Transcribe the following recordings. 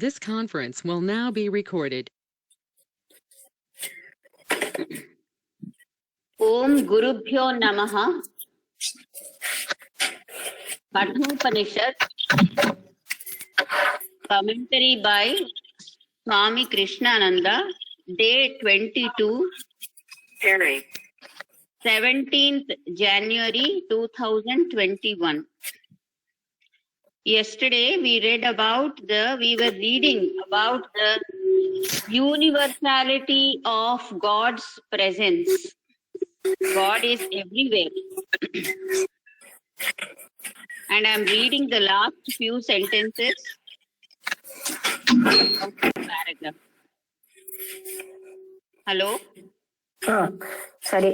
This conference will now be recorded. Om Gurubhyo Namaha. Kathopanishad. Commentary by Swami Krishnananda. Day 22. 17th January 2021. Yesterday we were reading about the universality of God's presence. God is everywhere. And I'm reading the last few sentences of the paragraph. Hello? సరే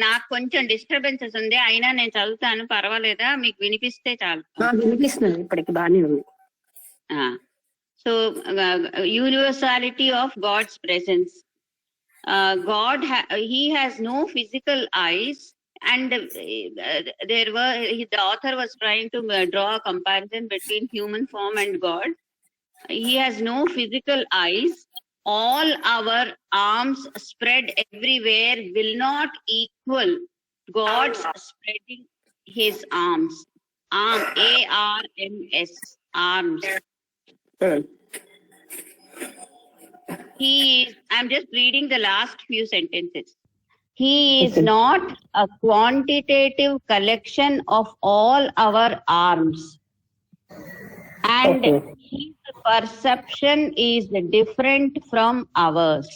నాకు కొంచెం disturbances ఉంది, అయినా నేను చదువుతాను, పర్వాలేదా? మీకు వినిపిస్తే చాలు. వినిపిస్తుంది, ఇప్పటికి బాగానే ఉంది. So universality of God's presence. God he has no physical eyes, and the author was trying to draw a comparison between human form and God. He has no physical eyes. All our arms spread everywhere will not equal God's spreading his arms. ARMS, arms. I'm just reading the last few sentences. He is not a quantitative collection of all our arms. And his perception is different from ours.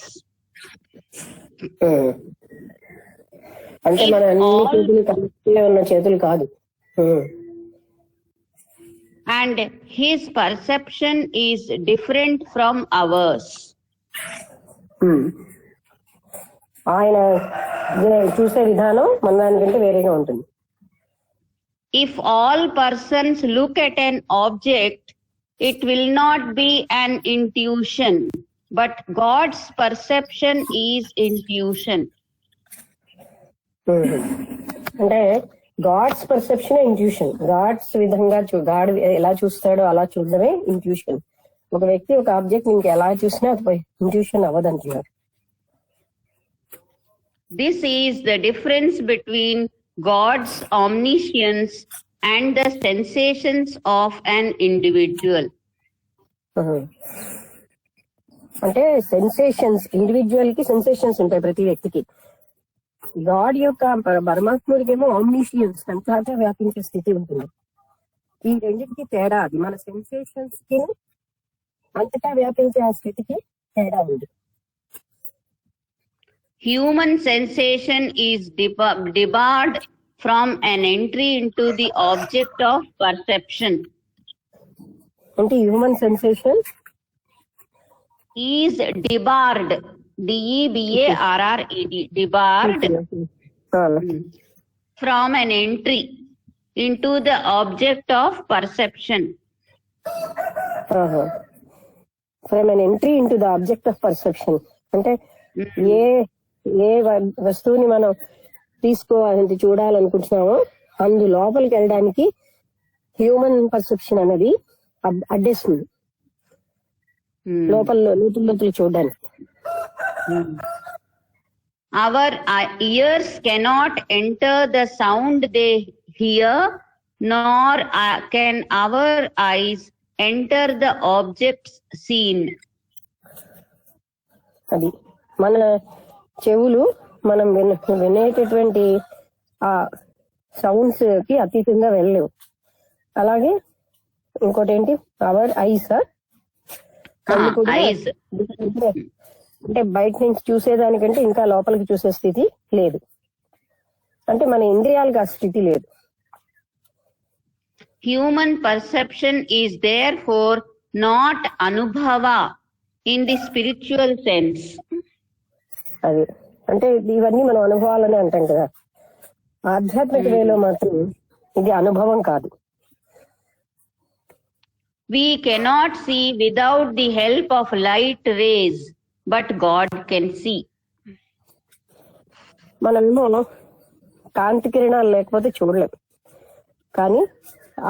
అంటే మన అన్ని చేతులు ఉన్న చేతులు కాదు. And his perception is different from ours. ఆయన చూసే విధానం మన దానికంటే వేరేగా ఉంటుంది. If all persons look at an object, it will not be an intuition, but God's perception is intuition. అంటే గాడ్స్ పర్సెప్షన్ ఇంట్యూషన్. గాడ్స్ విధంగా గాడ్ ఎలా చూస్తాడో అలా చూడడమే ఇంట్యూషన్. ఒక వ్యక్తి ఒక ఆబ్జెక్ట్ ఇంక ఎలా చూసినా అది intuition అవ్వదంటున్నారు. This is the difference between God's omniscience and the sensations of an individual. అంటే సెన్సేషన్స్, ఇండివిజువల్ కి సెన్సేషన్స్ ఉంటాయి ప్రతి వ్యక్తికి. గాడ్ యొక్క పరమాత్ముడికేమో ఆమ్నిషియన్స్, అంతటా వ్యాపించే స్థితి ఉంటుంది. ఈ రెండింటికి తేడా అది. మన సెన్సేషన్స్ కి అంతటా వ్యాపించే ఆ స్థితికి తేడా ఉంది. Human sensation is debarred from an entry into the object of perception. అంటే human sensation is debarred, DEBARRED, debarred from an entry into the object of perception. From an entry into the object of perception. అంటే ఏ వస్తువుని మనం తీసుకోవాలని చూడాలనుకుంటున్నామో అందు లోపలికి వెళ్ళడానికి human perception అనేది అడ్డేస్తుంది, లోతులు చూడడానికి. Our ears cannot enter the sound they hear, nor can our eyes enter the objects seen. అది మన చెవులు మనం వినేటటువంటి ఆ సౌండ్స్ కి అతీతంగా వెళ్ళలేవు. అలాగే ఇంకోటి ఏంటి, అవర్ ఐస్ అంటే బయట నుంచి చూసేదానికంటే ఇంకా లోపలికి చూసే స్థితి లేదు. అంటే మన ఇంద్రియాలకు ఆ స్థితి లేదు. Human perception is therefore not anubhava in the spiritual sense. అది అంటే ఇవన్నీ మనం అనుభవాలని అంటాం కదా. ఆధ్యాత్మిక వేలో మాత్రం ఇది అనుభవం కాదు. We cannot see without the help of light rays, but God can see. మనమేమో కాంతి కిరణాలు లేకపోతే చూడలేం, కానీ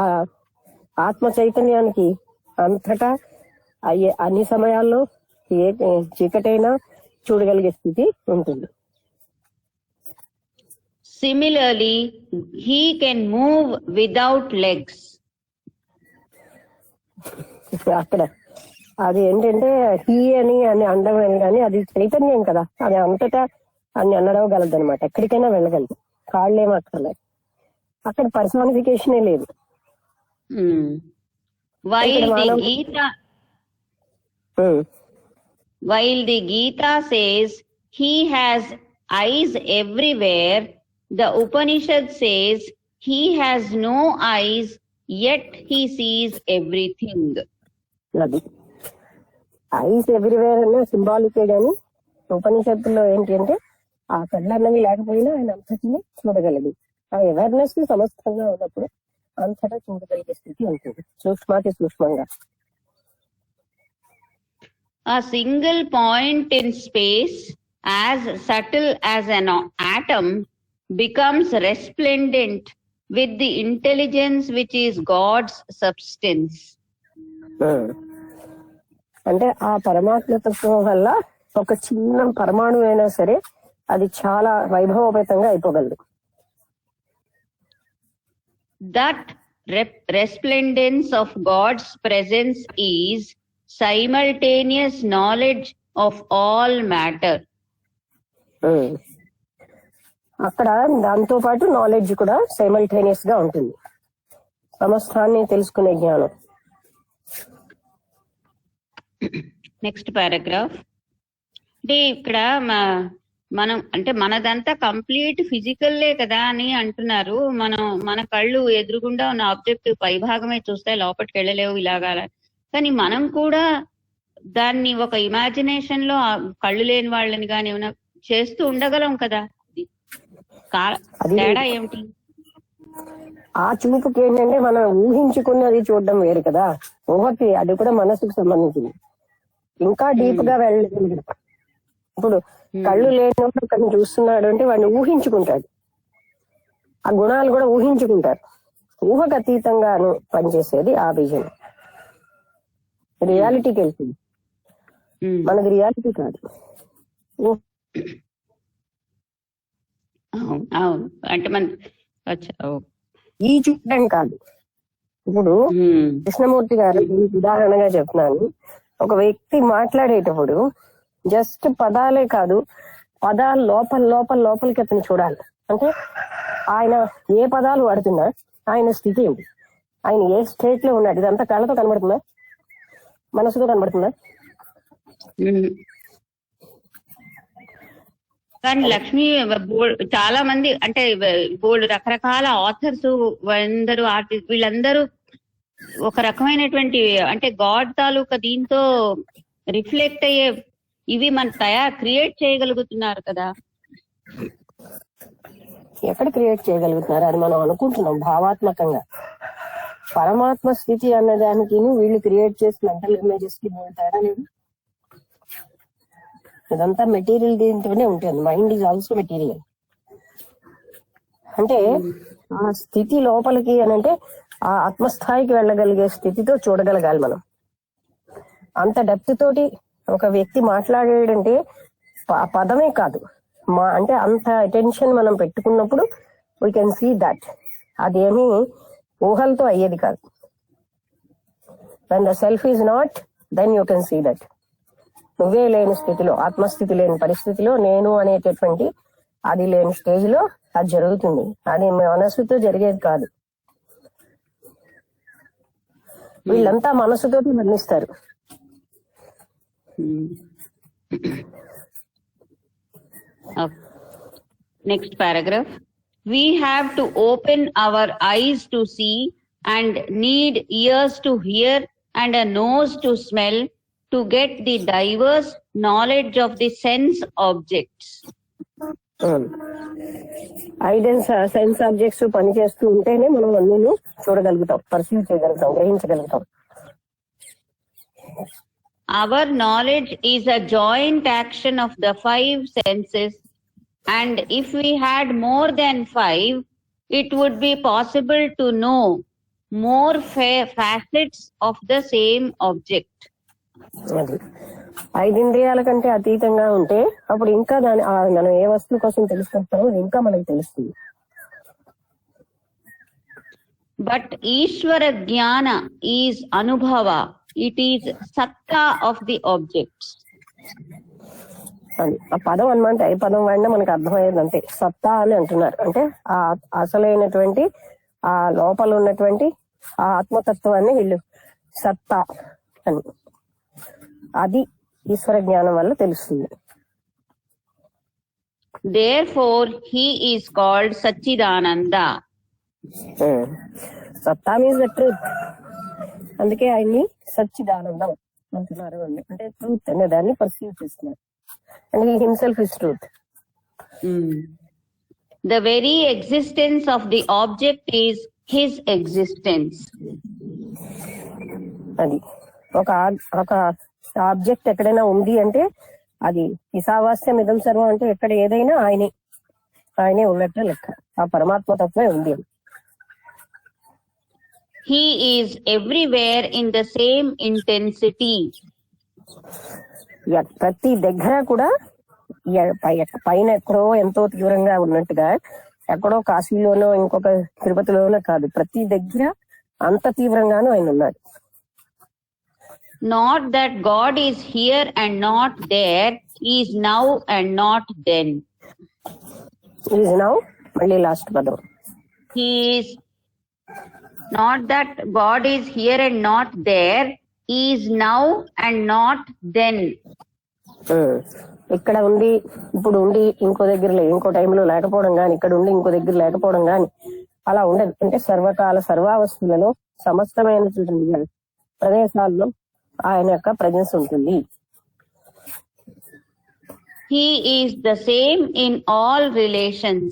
ఆ ఆత్మ చైతన్యానికి అంతటా అయ్యే అన్ని సమయాల్లో ఏ చీకటైనా చూడగలిగే స్థితి ఉంటుంది. Similarly, he can move without legs. అక్కడ అది ఏంటంటే హీ అని అనడం కానీ అది చైతన్యం కదా, అది అంతటా అని అనడగలదు అనమాట. ఎక్కడికైనా వెళ్ళగలదు, కాళ్ళేమో అక్కర్లేదు. అక్కడ పర్సనాలిఫికేషనే లేదు. While the Gita says he has eyes everywhere, the Upanishad says he has no eyes, yet he sees everything. అది ఐస్ ఎవ్రీవేర్ అన్న సింబాలికే గాని ఉపనిషత్తులో ఏంటి అంటే ఆ కళ్ళన్నవి లేకపోయినా ఆయన అంతటిని చూడగలదు. ఆ అవేర్నెస్ సమస్తంగా ఉన్నప్పుడు అంతటా చూడగలిగే స్థితి ఉంటుంది, సూక్ష్మాతి సూక్ష్మంగా. A single point in space, as subtle as an atom, becomes resplendent with the intelligence which is God's substance. అంటే ఆ పరమాత్మ తత్వం వల్ల ఒక చిన్న పరమాణు అయినా సరే అది చాలా వైభవపేతంగా అయిపోగలదు. That resplendence of God's presence is simultaneous knowledge of all matter. అక్కడ దాంతో పాటు నాలెడ్జ్ కూడా సైమల్టేనియస్ గా ఉంటుంది, సమస్తాన్ని తెలుసుకునే జ్ఞానం. Next paragraph. అంటే ఇక్కడ మనం అంటే మనదంతా కంప్లీట్ ఫిజికల్లే కదా అని అంటున్నారు. మన కళ్ళు ఎదురుగుండా ఉన్న ఆబ్జెక్ట్ పై భాగమే చూస్తే లోపలికి వెళ్ళలేవు ఇలాగా. కానీ మనం కూడా దాన్ని ఒక ఇమాజినేషన్ లో కళ్ళు లేని వాళ్ళని కానీ ఏమైనా చేస్తూ ఉండగలం కదా. తేడా ఏమిటి? ఆ చూపుకి ఏంటంటే మనం ఊహించుకున్నది చూడడం వేరు కదా, ఊహకి అది కూడా మనసుకు సంబంధించింది, ఇంకా డీప్ గా వెళ్ళగలిగిన. ఇప్పుడు కళ్ళు లేనప్పుడు ఒకరిని చూస్తున్నాడు అంటే వాడిని ఊహించుకుంటాడు, ఆ గుణాలు కూడా ఊహించుకుంటారు. ఊహకు అతీతంగాను పనిచేసేది ఆ విజన్, రియాలిటీకి వెళ్తుంది, మనది రియాలిటీ కాదు. అవును, అంటే మన ఈ చూడడం కాదు. ఇప్పుడు కృష్ణమూర్తి గారు ఉదాహరణగా చెప్తున్నాను, ఒక వ్యక్తి మాట్లాడేటప్పుడు జస్ట్ పదాలే కాదు, పదాలు లోపలికి అతను చూడాలి. అంటే ఆయన ఏ పదాలు వాడుతున్నా, ఆయన స్థితి ఏంటి, ఆయన ఏ స్టేట్ లో ఉన్నాడు, ఇదంతా కళ్ళతో కనబడుతుందా, మనసుతో కనబడుతుందా? కానీ లక్ష్మి చాలా మంది అంటే బోల్డ్ రకరకాల ఆథర్స్ అందరూ వీళ్ళందరూ ఒక రకమైనటువంటి అంటే గాడ్ తాలూకా దీంతో రిఫ్లెక్ట్ అయ్యే ఇవి మన క్రియేట్ చేయగలుగుతున్నారు కదా. ఎక్కడ క్రియేట్ చేయగలుగుతున్నారు అది మనం అనుకుంటున్నాం భావాత్మకంగా. పరమాత్మ స్థితి అన్నదానికి వీళ్ళు క్రియేట్ చేసి మెంటల్ ఇమేజెస్ కి తేడా లేదు. ఇదంతా మెటీరియల్ దీంతోనే ఉంటుంది. Mind is also material. అంటే ఆ స్థితి లోపలికి అని అంటే ఆ ఆత్మస్థాయికి వెళ్ళగలిగే స్థితితో చూడగలగాలి మనం. అంత డెప్త్ తోటి ఒక వ్యక్తి మాట్లాడేటంటే పదమే కాదు, అంటే అంత అటెన్షన్ మనం పెట్టుకున్నప్పుడు వీ కెన్ సీ దట్. అదేమీ ఊహలతో అయ్యేది కాదు. when the self is not, then you can see that. నువ్వే లేని స్థితిలో, ఆత్మస్థితి లేని పరిస్థితిలో నేను అనేటటువంటి అది లేని స్టేజ్ లో అది జరుగుతుంది. అది మనసుతో జరిగేది కాదు. వీళ్ళంతా మనసుతో వర్ణిస్తారు. Next paragraph. We have to open our eyes to see and need ears to hear and a nose to smell to get the diverse knowledge of the sense objects. ఐడెన్స్ సెన్స్ ఆబ్జెక్ట్స్ పనిచేస్తూ ఉంటేనే మనం అన్ని చూడగలుగుతాం, perceive చేయగలుగుతాం, గ్రహించగలుగుతాం. Our knowledge is a joint action of the 5 senses, and if we had more than 5, it would be possible to know more facets of the same object. అది 5 ఇంద్రియాల కంటే అతీతంగా ఉంటే అప్పుడు ఇంకా మనం ఏ వస్తువు కోసం తెలుసుకుంటామో అది ఇంకా మనకి తెలుస్తుంది. But Ishvara Jnana is Anubhava. It is Satta of the objects. అది ఆ పదం అన్నమాట. ఏ పదం వాడినా మనకు అర్థమయ్యేది అంతే. సత్తా అని అంటున్నారు. అంటే ఆ అసలైనటువంటి ఆ లోపల ఉన్నటువంటి ఆ ఆత్మతత్వాన్ని వీళ్ళు సత్తా అని, అది ఈశ్వర జ్ఞానం వల్ల తెలుస్తుంది. Therefore, he is called Satchidananda. సత్తా మీన్స్ ద ట్రూత్. అందుకే ఆయన్ని సచ్చిదానందం అంటున్నారు. అంటే ట్రూత్ అనే దాన్ని పర్సీవ్ చేస్తున్నారు. And he himself is truth. The very existence of the object is his existence. అది ఒక ఆబ్జెక్ట్ ఎక్కడైనా ఉంది అంటే అది ఈశావాస్యం ఇదం సర్వం అంటే ఎక్కడ ఏదైనా ఆయనే ఉన్నట్టు లెక్క. ఆ పరమాత్మ తత్వమే ఉంది. He is everywhere in the same intensity. ప్రతి దగ్గర కూడా పైన ఎక్కడో ఎంతో తీవ్రంగా ఉన్నట్టుగా ఎక్కడో కాశీలోనో ఇంకొక తిరుపతిలోనో కాదు, ప్రతి దగ్గర అంత తీవ్రంగానూ ఆయన ఉన్నాడు. Not that God is here and not there, he is now and not then. He is now, మళ్ళీ లాస్ట్ పదం. He is not that God is here and not there, he is now and not then. ఇక్కడ ఉండి ఇప్పుడు ఉండి ఇంకో దగ్గర ఇంకో టైంలో లేకపోవడం గాని, ఇక్కడ ఉండి ఇంకో దగ్గర లేకపోవడం గాని అలా ఉండదు. అంటే సర్వకాల సర్వావస్థలలో సమస్తమైన ప్రదేశాల్లో ఆయన యొక్క ప్రెజెన్స్ ఉంటుంది. He is the same in all relations.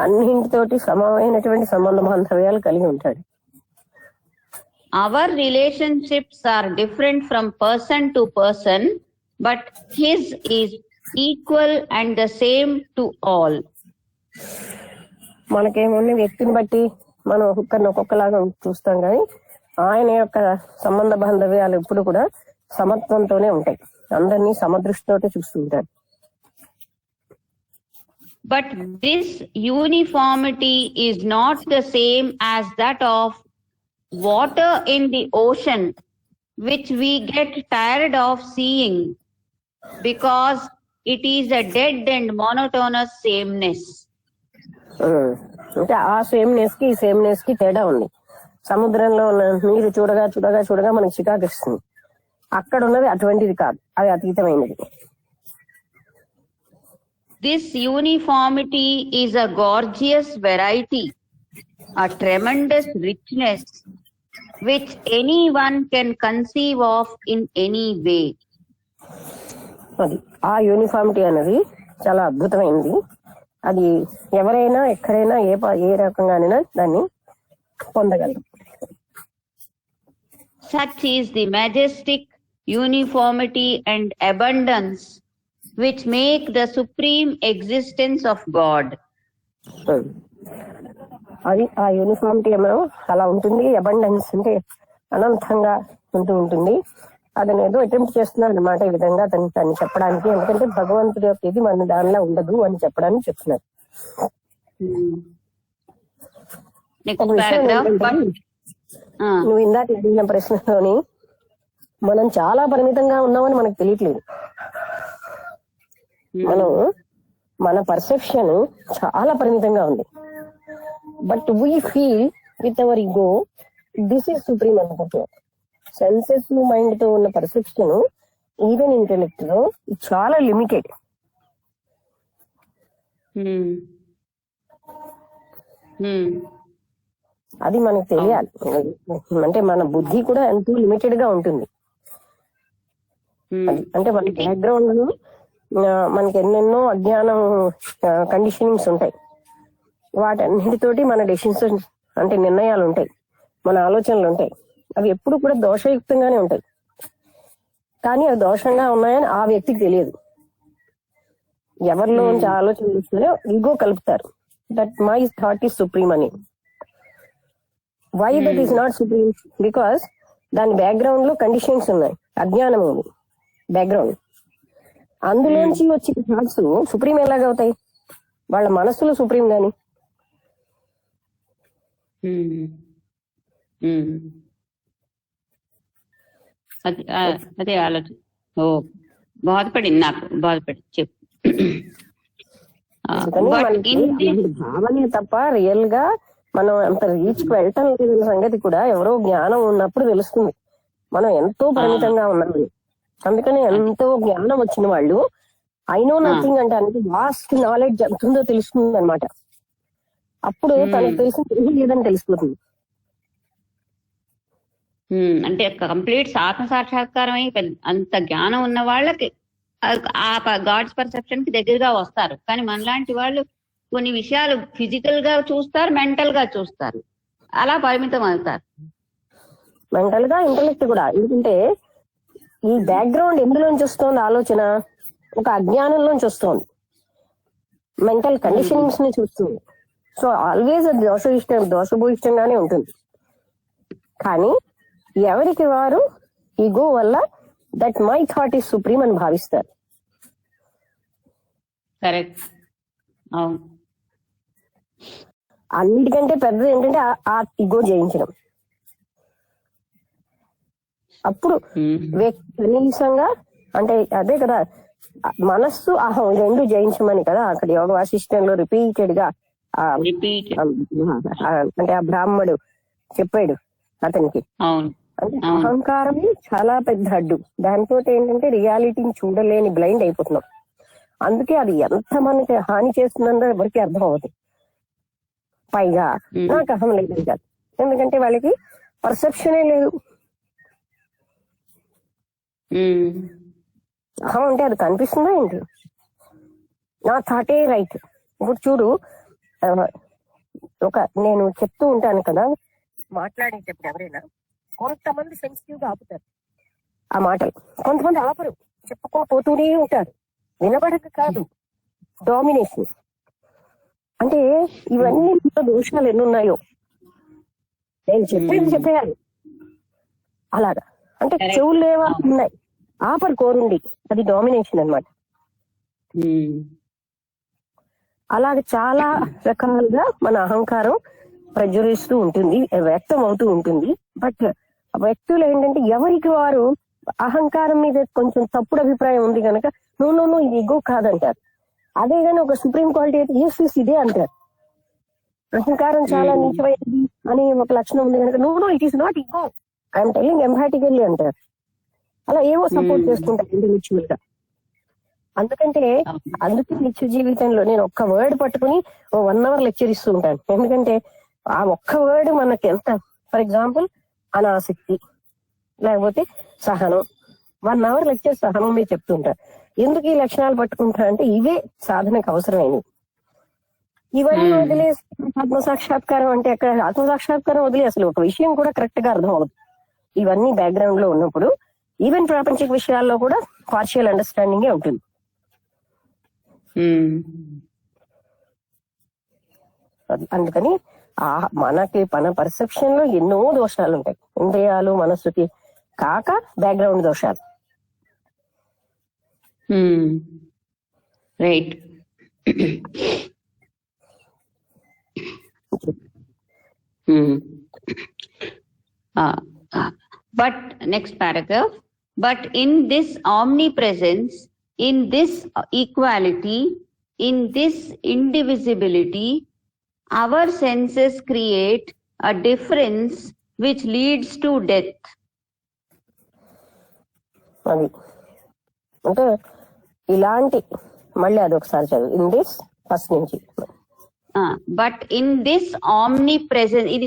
అన్నింటితోటి సమమైనటువంటి సంబంధ బాంధవ్యాలు కలిగి ఉంటాడు. Our relationships are different from person to person, but his is equal and the same to all. మనకేమున్న వ్యక్తిని బట్టి మనం ఒక్కొక్కరిని ఒక్కొక్కలాగా చూస్తాం కానీ ఆయన యొక్క సంబంధ బాంధవ్యాలు ఎప్పుడు కూడా సమత్వంతోనే ఉంటాయి. అందరినీ సమదృష్టితోటే చూస్తుంటాడు. But this uniformity is not the same as that of water in the ocean, which we get tired of seeing because it is a dead and monotonous sameness. అంటే ఆ సేమ్నెస్ కి ఈ సేమ్నెస్ కి తేడా ఉంది. సముద్రంలో ఉన్న నీరు చూడగా చూడగా చూడగా మనకి చికాకిస్తుంది. అక్కడ ఉన్నది అటువంటిది కాదు, అది అతీతమైనది. This uniformity is a gorgeous variety, a tremendous richness, which anyone can conceive of in any way. అది ఆ యూనిఫామిటీ అనేది చాలా అద్భుతమైనది. అది ఎవరైనా ఎక్కడైనా ఏ రకంగానైనా దాన్ని పొందగలరు. Such is the majestic uniformity and abundance which make the supreme existence of God. అది ఆ యూనిఫామిటీ ఏమో అలా ఉంటుంది. అబండెన్స్ అంటే అనంతంగా ఉంటుంది. అతను ఏదో అటెంప్ట్ చేస్తున్నాడు అనమాట ఈ విధంగా తను చెప్పడానికి. ఎందుకంటే భగవంతుడి యొక్క ఇది మన దానిలో ఉండదు అని చెప్పడానికి చెప్తున్నారు. నువ్వు ఇందాక అడిగిన ప్రశ్నలోని మనం చాలా పరిమితంగా ఉన్నామని మనకు తెలియట్లేదు. మన పర్సెప్షన్ చాలా పరిమితంగా ఉంది. But we feel with our ego this is supreme అనుకుంటున్నాం. సెన్సెస్ మైండ్ తో ఉన్న పర్సెప్షన్ ఈవెన్ ఇంటెలెక్ట్ లో చాలా లిమిటెడ్. అది మనకు తెలియాలి. అంటే మన బుద్ధి కూడా ఎంతో లిమిటెడ్ గా ఉంటుంది. అంటే మన బ్యాక్గ్రౌండ్ లో మనకి ఎన్నెన్నో అజ్ఞానం కండిషనింగ్స్ ఉంటాయి. వాటన్నిటితోటి మన డెసిషన్స్ అంటే నిర్ణయాలు ఉంటాయి, మన ఆలోచనలు ఉంటాయి. అవి ఎప్పుడు కూడా దోషయుక్తంగానే ఉంటాయి. కానీ అవి దోషంగా ఉన్నాయని ఆ వ్యక్తికి తెలియదు. ఎవరిలో నుంచి ఆలోచన చూస్తున్నారో ఈగో కలుపుతారు. That my thought is supreme అని. Why that is not supreme? Because దాని బ్యాక్గ్రౌండ్ లో కండిషన్స్ ఉన్నాయి, అజ్ఞానం ఉంది బ్యాక్గ్రౌండ్. అందులోంచి వచ్చిన థాట్స్ సుప్రీం ఎలాగవుతాయి? వాళ్ళ మనస్సులు సుప్రీం గాని. అదే ఆలోచన. ఓ బాధపడింది, నాకు బాధపడి చెప్పు. భావనే తప్ప రియల్ గా మనం అంత రీచ్ కి వెళ్ళటం లేదన్న సంగతి కూడా ఎవరో జ్ఞానం ఉన్నప్పుడు తెలుస్తుంది. మనం ఎంతో పరిమితంగా ఉన్నామని. అందుకని ఎంతో జ్ఞానం వచ్చిన వాళ్ళు ఐ నో నథింగ్ అంటే అనేది వాస్ట్ నాలెడ్జ్ ఎంతుందో తెలుస్తుంది అనమాట. అప్పుడు తనకు తెలిసింది లేదని తెలిసిపోతుంది. అంటే కంప్లీట్ ఆత్మ సాక్షాత్కారం అయి అంత జ్ఞానం ఉన్న వాళ్ళకి ఆ గాడ్స్ పర్సెప్షన్ కి దగ్గరగా వస్తారు. కానీ మనలాంటి వాళ్ళు కొన్ని విషయాలు ఫిజికల్ గా చూస్తారు, మెంటల్ గా చూస్తారు, అలా పరిమితం అవుతారు. మెంటల్ గా, ఇంటెలెక్ట్ కూడా. ఎందుకంటే ఈ బ్యాక్గ్రౌండ్ ఎందులోంచి వస్తుంది ఆలోచన? ఒక అజ్ఞానంలోంచి వస్తుంది, మెంటల్ కండిషనింగ్స్ ని చూస్తుంది. సో ఆల్వేస్ అది దోషభూయిష్టంగానే ఉంటుంది. కానీ ఎవరికి వారు ఈగో వల్ల that my thought is supreme అని భావిస్తారు. కరెక్ట్. అవును. అన్నిటికంటే పెద్దది ఏంటంటే ఆ ఈగో జయించడం. అప్పుడు కనీసంగా అంటే అదే కదా, మనస్సు అహం రెండు జయించమని కదా అక్కడ యోగ వాసిష్టంలో రిపీటెడ్ గా అంటే ఆ బ్రాహ్మడు చెప్పాడు అతనికి. అంటే అహంకారం చాలా పెద్ద అడ్డు. దాంతో ఏంటంటే రియాలిటీని చూడలేని బ్లైండ్ అయిపోతున్నాం. అందుకే అది ఎంత మనకి హాని చేస్తుందో ఎవరికి అర్థం అవుతుంది. పైగా నాకు అహం లేదని కాదు, ఎందుకంటే వాళ్ళకి పర్సెప్షనే లేదు. అహం అంటే అది కనిపిస్తుందా ఏంటి? నా థాటే రైట్. ఇప్పుడు చూడు, నేను చెప్తూ ఉంటాను కదా, మాట్లాడేటప్పుడు ఎవరైనా కొంతమంది సెన్సిటివ్ గా ఆపుతారు ఆ మాటలు, కొంతమంది ఆపరు, చెప్పుకోపోతూనే ఉంటారు. వినబడక కాదు, డామినేషన్. అంటే ఇవన్నీ దోషాలు ఎన్నున్నాయో నేను చెప్పేయాలి అలాగా. అంటే చెవులు లేవా ఉన్నాయి, ఆపరు కోరుండి, అది డామినేషన్ అన్నమాట. అలాగే చాలా రకాలుగా మన అహంకారం ప్రజ్వరిస్తూ ఉంటుంది, వ్యక్తం అవుతూ ఉంటుంది. బట్ వ్యక్తులు ఏంటంటే ఎవరికి వారు అహంకారం మీద కొంచెం తప్పుడు అభిప్రాయం ఉంది కనుక నో ఇది ఈగో కాదంటారు. అదే గాని ఒక సుప్రీం క్వాలిటీ అయితే ఎస్ ఇదే అంటారు. అహంకారం చాలా నీచమైనది అని ఒక లక్షణం ఉంది కనుక no it is not ego, I'm telling emphatically అంటారు. అలా ఏవో సపోర్ట్ చేసుకుంటారు ఇంటెలెక్చువల్ గా. అందుకే నిత్య జీవితంలో నేను ఒక్క వర్డ్ పట్టుకుని 1 hour లెక్చర్ ఇస్తూ ఉంటాను. ఎందుకంటే ఆ ఒక్క వర్డ్ మనకి ఎంత, ఫర్ ఎగ్జాంపుల్ అనాసక్తి లేకపోతే సహనం, 1 hour లెక్చర్ సహనం మీద చెప్తుంటారు. ఎందుకు ఈ లక్షణాలు పట్టుకుంటా అంటే ఇవే సాధనకు అవసరమైనవి. ఇవన్నీ వదిలేసి ఆత్మసాక్షాత్కారం అంటే అక్కడ ఆత్మసాక్షాత్కారం వదిలే అసలు ఒక విషయం కూడా కరెక్ట్ గా అర్థం అవ్వదు. ఇవన్నీ బ్యాక్గ్రౌండ్ లో ఉన్నప్పుడు ఈవెన్ ప్రాపంచిక విషయాల్లో కూడా పార్షియల్ అండర్స్టాండింగే ఉంటుంది. అందుకని మనకి మన పర్సెప్షన్ లో ఎన్నో దోషాలు ఉంటాయి. ఇంద్రియాలు మనస్సుకి కాక బ్యాక్గ్రౌండ్ దోషాలు. Right. But next paragraph, but in this omnipresence, in this equality, in this indivisibility, our senses create a difference which leads to death. అది అంటే ఇలాంటి మళ్ళీ అదొకసారి చదువు. ఇన్ దిస్ ఫస్ట్ నుంచి బట్ ఇన్ దిస్ omnipresence, ఇది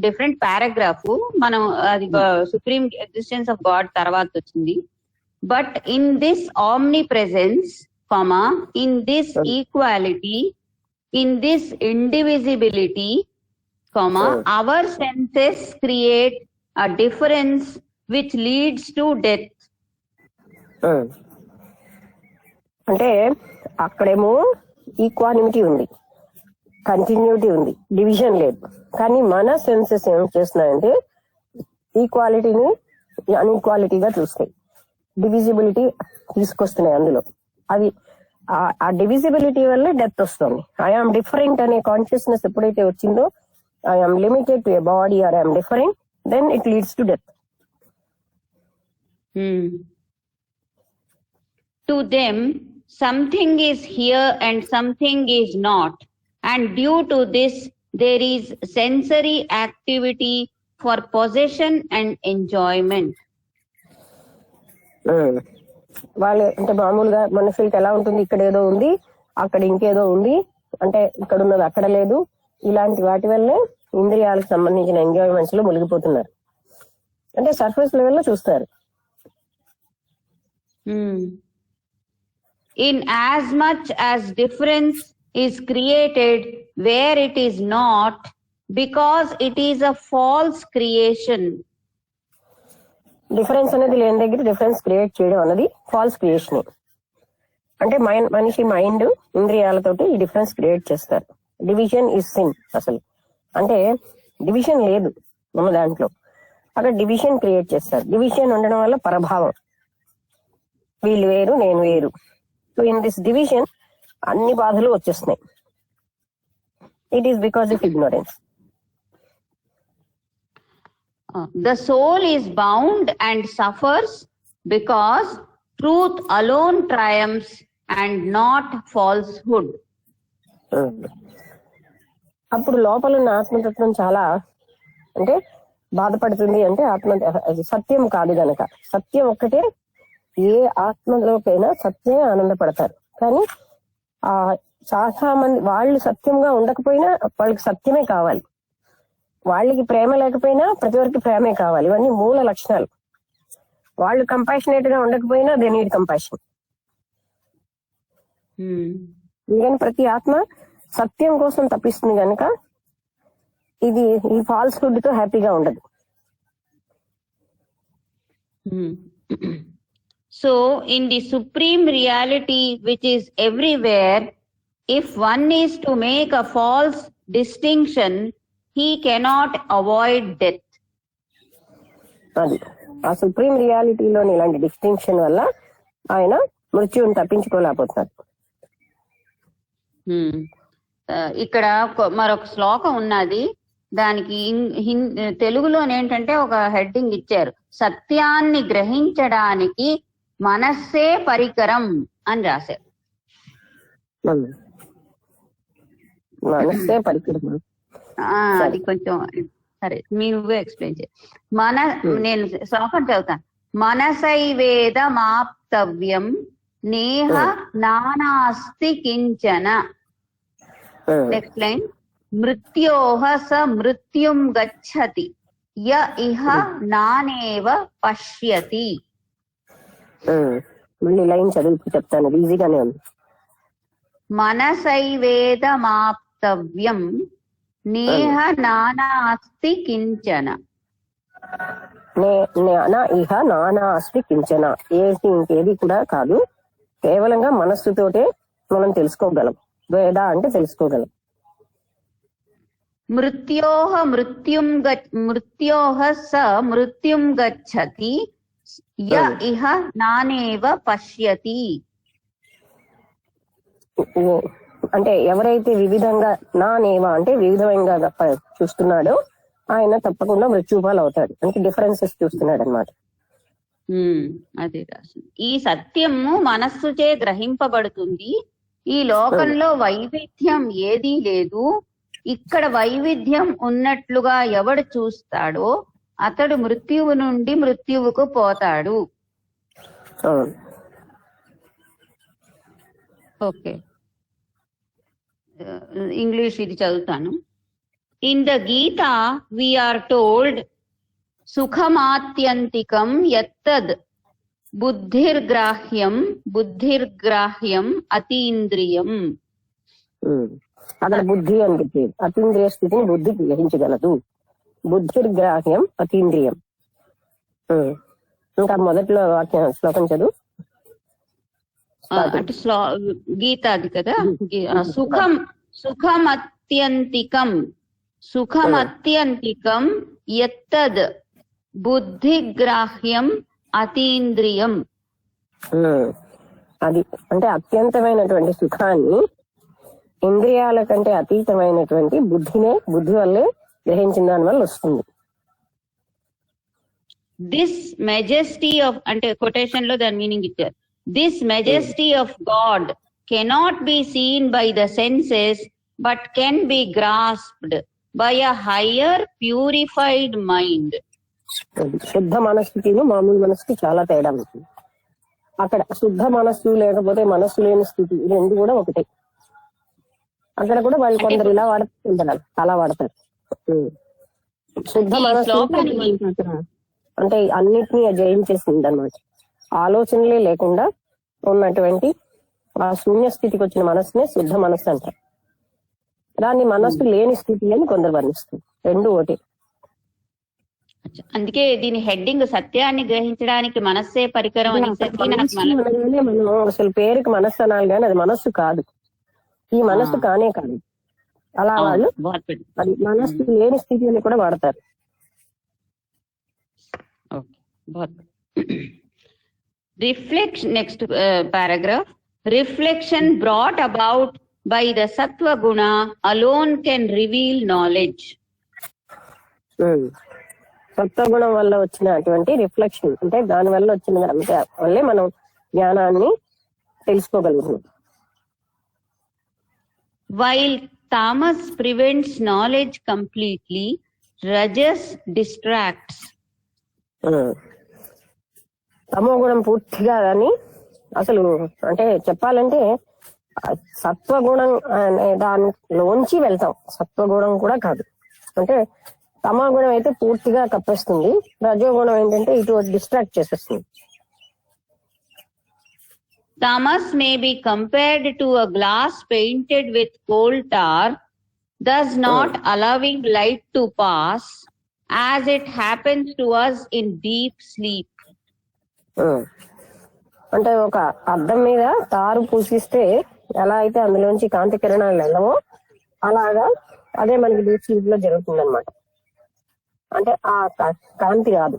different paragraph. మనం అది సుప్రీం ఎగ్జిస్టెన్స్ ఆఫ్ గాడ్ తర్వాత వచ్చింది. But in this omnipresence, in this equality, in this indivisibility, our senses create a difference which leads to death. అంటే అక్కడేమో equanimity ఉంది, continuity ఉంది, division లేదు. కానీ మన సెన్సెస్ ఏం చేస్తున్నాయంటే ఈక్వాలిటీని అన్ఈక్వాలిటీగా చూస్తాయి, డివిజిబిలిటీ తీసుకొస్తున్నాయి అందులో. అది ఆ డివిజిబిలిటీ వల్ల డెత్ వస్తుంది. ఐఆమ్ డిఫరెంట్ అనే కాన్షియస్నెస్ ఎప్పుడైతే వచ్చిందో, I am limited to a body or I am different, then it leads to death. To them, something is here and something is not. And due to this, there is sensory activity for possession and enjoyment. వాళ్ళు అంటే మామూలుగా మనుషులకి ఎలా ఉంటుంది, ఇక్కడ ఏదో ఉంది అక్కడ ఇంకేదో ఉంది, అంటే ఇక్కడ ఉన్నది అక్కడ లేదు, ఇలాంటి వాటి వల్లే ఇంద్రియాలకు సంబంధించిన ఎంజాయ్మెంట్స్ లో మునిగిపోతున్నారు. అంటే సర్ఫేస్ లెవెల్లో చూస్తారు. In as much as difference is created where it is not, because it is a false creation. Difference అనేది లేని దగ్గర డిఫరెన్స్ క్రియేట్ చేయడం అన్నది ఫాల్స్ క్రియేషన్. అంటే మనిషి మైండ్ ఇంద్రియాలతోటి ఈ డిఫరెన్స్ క్రియేట్ చేస్తారు. డివిజన్ ఇస్ సిన్ అసలు. అంటే డివిజన్ లేదు మన దాంట్లో, అక్కడ డివిజన్ క్రియేట్ చేస్తారు. డివిజన్ ఉండడం వల్ల పరభావం, వీళ్ళు వేరు నేను వేరు. సో ఇన్ దిస్ డివిజన్ అన్ని బాధలు వచ్చేస్తున్నాయి. It is because of ignorance. The soul is bound and suffers because truth alone triumphs and not falsehood. అప్పుడు లోపల ఉన్న ఆత్మతత్వం చాలా అంటే బాధపడుతుంది. అంటే ఆత్మ అది సత్యం కాదు గనక. సత్యం ఒక్కటే, ఏ ఆత్మలోకైనా సత్యమే ఆనందపడతారు. కానీ చాలా మంది వాళ్ళు సత్యంగా ఉండకపోయినా వాళ్ళకి సత్యమే కావాలి, వాళ్ళకి ప్రేమ లేకపోయినా ప్రతి ఒక్కరికి ప్రేమే కావాలి. ఇవన్నీ మూల లక్షణాలు. వాళ్ళు కంపాషనేట్ గా ఉండకపోయినా దే నీడ్ కంపాషన్. ఎందుకని ప్రతి ఆత్మ సత్యం కోసం తప్పిస్తుంది కనుక ఇది ఈ ఫాల్స్హుడ్ తో హ్యాపీగా ఉండదు. So in the supreme reality which is everywhere, if one is to make a false distinction, he cannot avoid death. అది ఆ సుప్రీం రియాలిటీలోని ఇలాంటి డిస్టింక్షన్ వల్ల ఆయన మృత్యువుని తప్పించుకోలేకపోతున్నారు. ఇక్కడ మరొక శ్లోకం ఉన్నది, దానికి తెలుగులోనే ఏంటంటే ఒక హెడ్డింగ్ ఇచ్చారు, సత్యాన్ని గ్రహించడానికి మనస్సే పరికరం అని రాశారు. మనస్సే పరికరం అది కొంచెం సరే నువ్వే ఎక్స్ప్లెయిన్ చేయి. నేను శ్లోకం చదువుతాను. మనసైవేద మాప్తవ్యం నేహ నానాస్తి కించన. నెక్స్ట్ లైన్, మృత్యోహ స మృత్యుం గచ్చతి య ఇహ నానేవ పశ్యతి. మళ్ళీ లైన్ చదువు చెప్తాను, ఈజీగానే ఉంది. మనసైవేద మాప్తవ్యం నేహ నానాస్తి కించన. ఇహ నానాస్తి కించన, ఇంకేది కూడా కాదు, కేవలంగా మనస్సుతోటే మనం తెలుసుకోగలం. వేద అంటే తెలుసుకోగలం. మృత్యోహ స మృత్యుం గచ్చతి య ఇహ నానేవ పశ్యతి. అంటే ఎవరైతే వివిధంగా నానేవ అంటే వివిధంగా చూస్తున్నాడో ఆయన తప్పకుండా మృత్యుపాలు అవుతాడు. అంటే డిఫరెన్సెస్ చూస్తున్నాడు అనమాట. అదే రాసింది. ఈ సత్యము మనస్సుచే గ్రహింపబడుతుంది. ఈ లోకంలో వైవిధ్యం ఏదీ లేదు. ఇక్కడ వైవిధ్యం ఉన్నట్లుగా ఎవడు చూస్తాడో అతడు మృత్యువు నుండి మృత్యువుకు పోతాడు. ఓకే, ఇంగ్లీష్ ఇది చదువుతాను. In the Gita we are told సుఖమాత్యంతికం యత్తద్ బుద్ధిర్గ్రాహ్యం అతీంద్రియం. అక్కడ బుద్ధి అనిపించేది, అతీంద్రియ స్థితిని బుద్ధి గ్రహించగలదు. బుద్ధిర్గ్రాహ్యం అతీంద్రియం. ఇంకా మొదట్లో శ్లోకం చదువు. అంటే గీత అది కదా. సుఖం సుఖమత్యంతికం యత్తద్ బుద్ధిగ్రాహ్యం అతీంద్రియం. అది అంటే అత్యంతమైనటువంటి సుఖాన్ని ఇంద్రియాల కంటే అతీతమైనటువంటి బుద్ధి వల్లే గ్రహించిన దాని వల్ల వస్తుంది. దిస్ మెజెస్టీ ఆఫ్, అంటే కొటేషన్ లో దాని మీనింగ్ ఇచ్చారు. This majesty of God cannot be seen by the senses but can be grasped by a higher purified mind. శుద్ధ మనస్సుకి మామూలు మనస్సుకి చాలా తేడా ఉంటుంది. అక్కడ శుద్ధ మనస్సు లేకపోతే మనస్సు లేని స్థితి, ఈ రెండు కూడా ఒకటే. అక్కడ కూడా వాళ్ళు కొందరు ఇలా వాడుతుంటారు, అలా వాడతారు. శుద్ధ మనస్సు అంటే అన్నిటినీ జయించేసింది అనమాట. ఆలోచనలే లేకుండా ఉన్నటువంటి ఆ శూన్య స్థితికి వచ్చిన మనస్సునే శుద్ధ మనస్సు అంటారు. దాన్ని మనస్సు లేని స్థితి అని కొందరు వర్ణిస్తుంది. రెండు ఒకటి. అందుకే దీని హెడ్డింగ్ సత్యాన్ని గ్రహించడానికి మనస్సే పరికరం అనేసరికి మనం అసలు పేరుకి మనస్సు అనాలి కానీ అది మనస్సు కాదు. ఈ మనస్సు కానే కాదు. అలా వాళ్ళు అది మనస్సు లేని స్థితి అని కూడా వాడతారు. Reflection, next paragraph. Reflection brought about by the సత్వ గుణ అలోన్ కెన్ రివీల్ నాలెడ్జ్. సత్వగుణం వల్ల వచ్చినటువంటి రిఫ్లెక్షన్ అంటే దాని వల్ల వచ్చిన వల్లే మనం జ్ఞానాన్ని తెలుసుకోగలుగుతున్నాం. While tamas prevents knowledge completely, rajas distracts. తమో గుణం పూర్తిగా అని అసలు అంటే చెప్పాలంటే సత్వగుణం అనే దానిలోంచి వెళ్తాం. సత్వగుణం కూడా కాదు. అంటే తమో గుణం అయితే పూర్తిగా కప్పేస్తుంది, రజోగుణం ఏంటంటే ఇటు డిస్ట్రాక్ట్ చేసేస్తుంది. Tamas may be compared to a glass painted with coal tar, thus not allowing light to pass, as it happens to us in deep sleep. అంటే ఒక అద్దం మీద తారు పూసిస్తే ఎలా అయితే అందులోంచి కాంతి కిరణాలు వెళ్ళవో అలాగా అదే మనకి డీప్ స్లీప్ లో జరుగుతుంది అనమాట. అంటే ఆ కాంతి రాదు.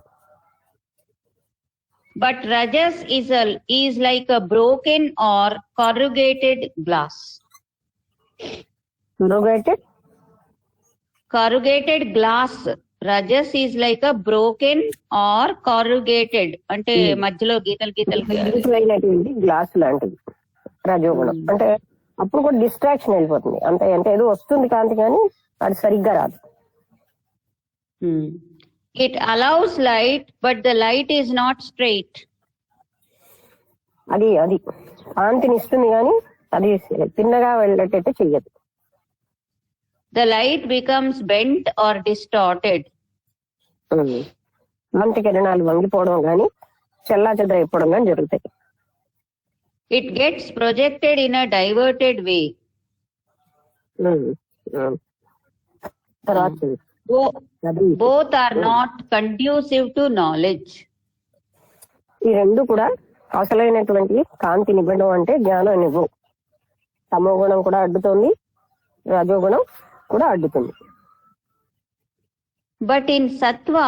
But rajas is like a broken or corrugated glass. Corrugated glass. Rajas is like a broken or corrugated. అంటే మధ్యలో గీతలు గ్లాస్ లాంటిది రజోగుణం. అంటే అప్పుడు కూడా డిస్ట్రాక్షన్ వెళ్ళిపోతుంది. అంటే ఏదో వస్తుంది కాంతి కానీ అది సరిగ్గా రాదు. It allows light, but the light is not straight. అది కాంతిని ఇస్తుంది కానీ అది తిన్నగా వెళ్ళేటట్టు చెయ్యదు. The light becomes bent or distorted. కాంతి కిరణాలు వంగిపోవడం కానీ చెల్లా చెదరైపోవడం కానీ జరుగుతాయి. It gets projected in a diverted way. తర్వాత Both are not conducive to knowledge. ఈ రెండు కూడా అసలైనటువంటి కాంతి నివ్వడం అంటే జ్ఞానం నివ్వవు. తమో గుణం కూడా అడ్డుతుంది, రజోగుణం కూడా అడ్డుతుంది. But in sattva,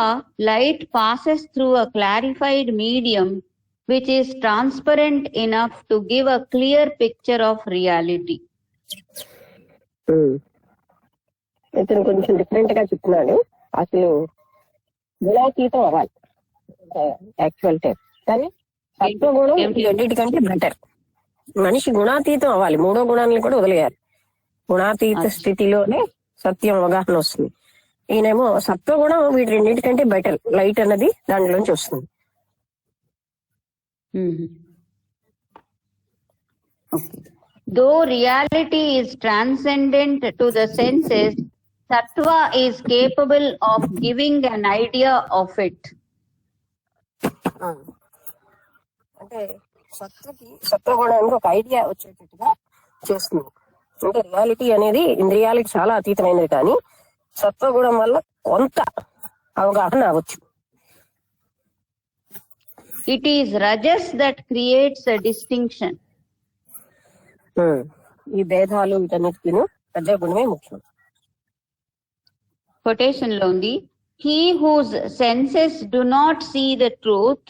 light passes through a clarified medium which is transparent enough to give a clear picture of reality. ఇతను కొంచెం డిఫరెంట్ గా చెప్తున్నాడు. అసలు గుణాతీతం అవ్వాలి యాక్చువల్ టైం, కానీ సత్వగుణం రెండింటికంటే బెటర్. మనిషి గుణాతీతం అవ్వాలి, మూడో గుణాన్ని కూడా వదిలేయాలి. గుణాతీత స్థితిలోనే సత్యం అవగాహన వస్తుంది. ఈయనేమో సత్వగుణం వీటి రెండింటికంటే బెటర్, లైట్ అన్నది దానిలోంచి వస్తుంది. Though reality is transcendent to the senses, sattva is capable of giving an idea of it. అంటే సత్వగుణానికి ఒక ఐడియా వచ్చేటట్టుగా చేస్తుంది. అంటే రియాలిటీ అనేది ఇంద్రియాలకి చాలా అతీతమైనది, కానీ సత్వగుణం వల్ల కొంత అవగాహన అవ్వచ్చు. It is rajas that creates a distinction. ఈ భేదాలు వీటన్నిటికీ రజోగుణమే ముఖ్యం. కొటేషన్ లో ఉంది, he whose senses do not see the truth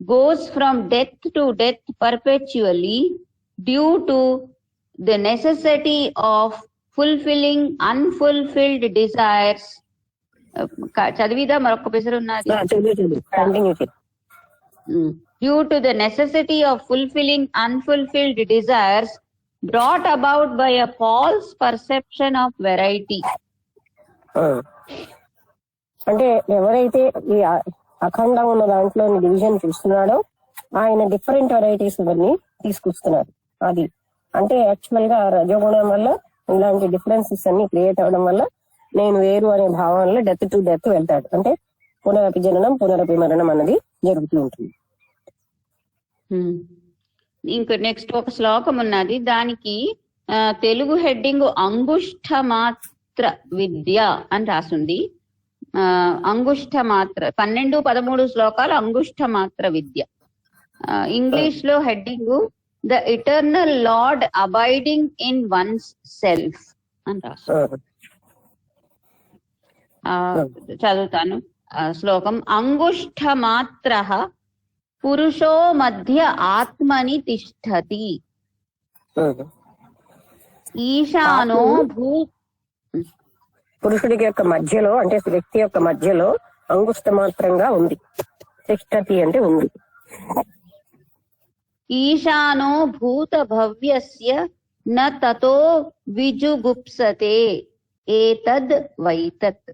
goes from death to death perpetually due to the necessity of fulfilling unfulfilled desires. చదివిదా మరొక పేరు ఉన్నది. Continue. Due to the necessity of fulfilling unfulfilled desires brought about by a false perception of variety. అంటే ఎవరైతే ఈ అఖండం ఉన్న దాంట్లో division చూస్తున్నాడో ఆయన different varieties ఇవన్నీ తీసుకొస్తున్నారు. అది అంటే యాక్చువల్ గా రజోగుణం వల్ల ఇలాంటి డిఫరెన్సెస్ అన్ని క్రియేట్ అవడం వల్ల నేను వేరు అనే భావనలో డెత్ టు డెత్ వెళ్తాడు. అంటే పునరపి జననం పునరపి మరణం అన్నది జరుగుతూ ఉంటుంది. ఇంకా నెక్స్ట్ ఒక శ్లోకం ఉన్నది, దానికి తెలుగు హెడ్డింగ్ అంగుష్ట మాత్ర విద్య అని రాసుంది. అంగుష్ట మాత్ర 12-13 శ్లోకాలు అంగుష్ట మాత్ర విద్య. ఇంగ్లీష్ లో heading the eternal lord abiding in once self అని రాసు. చదువుతాను శ్లోకం. అంగుష్ట మాత్ర పురుషో మధ్య ఆత్మని తిష్టతి ఈశానో భూ. పురుషుడికి యొక్క మధ్యలో అంటే వ్యక్తి యొక్క మధ్యలో అంగుష్ట మాత్రంగా ఉంది. తిష్టతి అంటే ఉంది. ఈశానో భూత భవ్యస్య న తతో విజుగుప్సతే ఏతద్ వైతత్.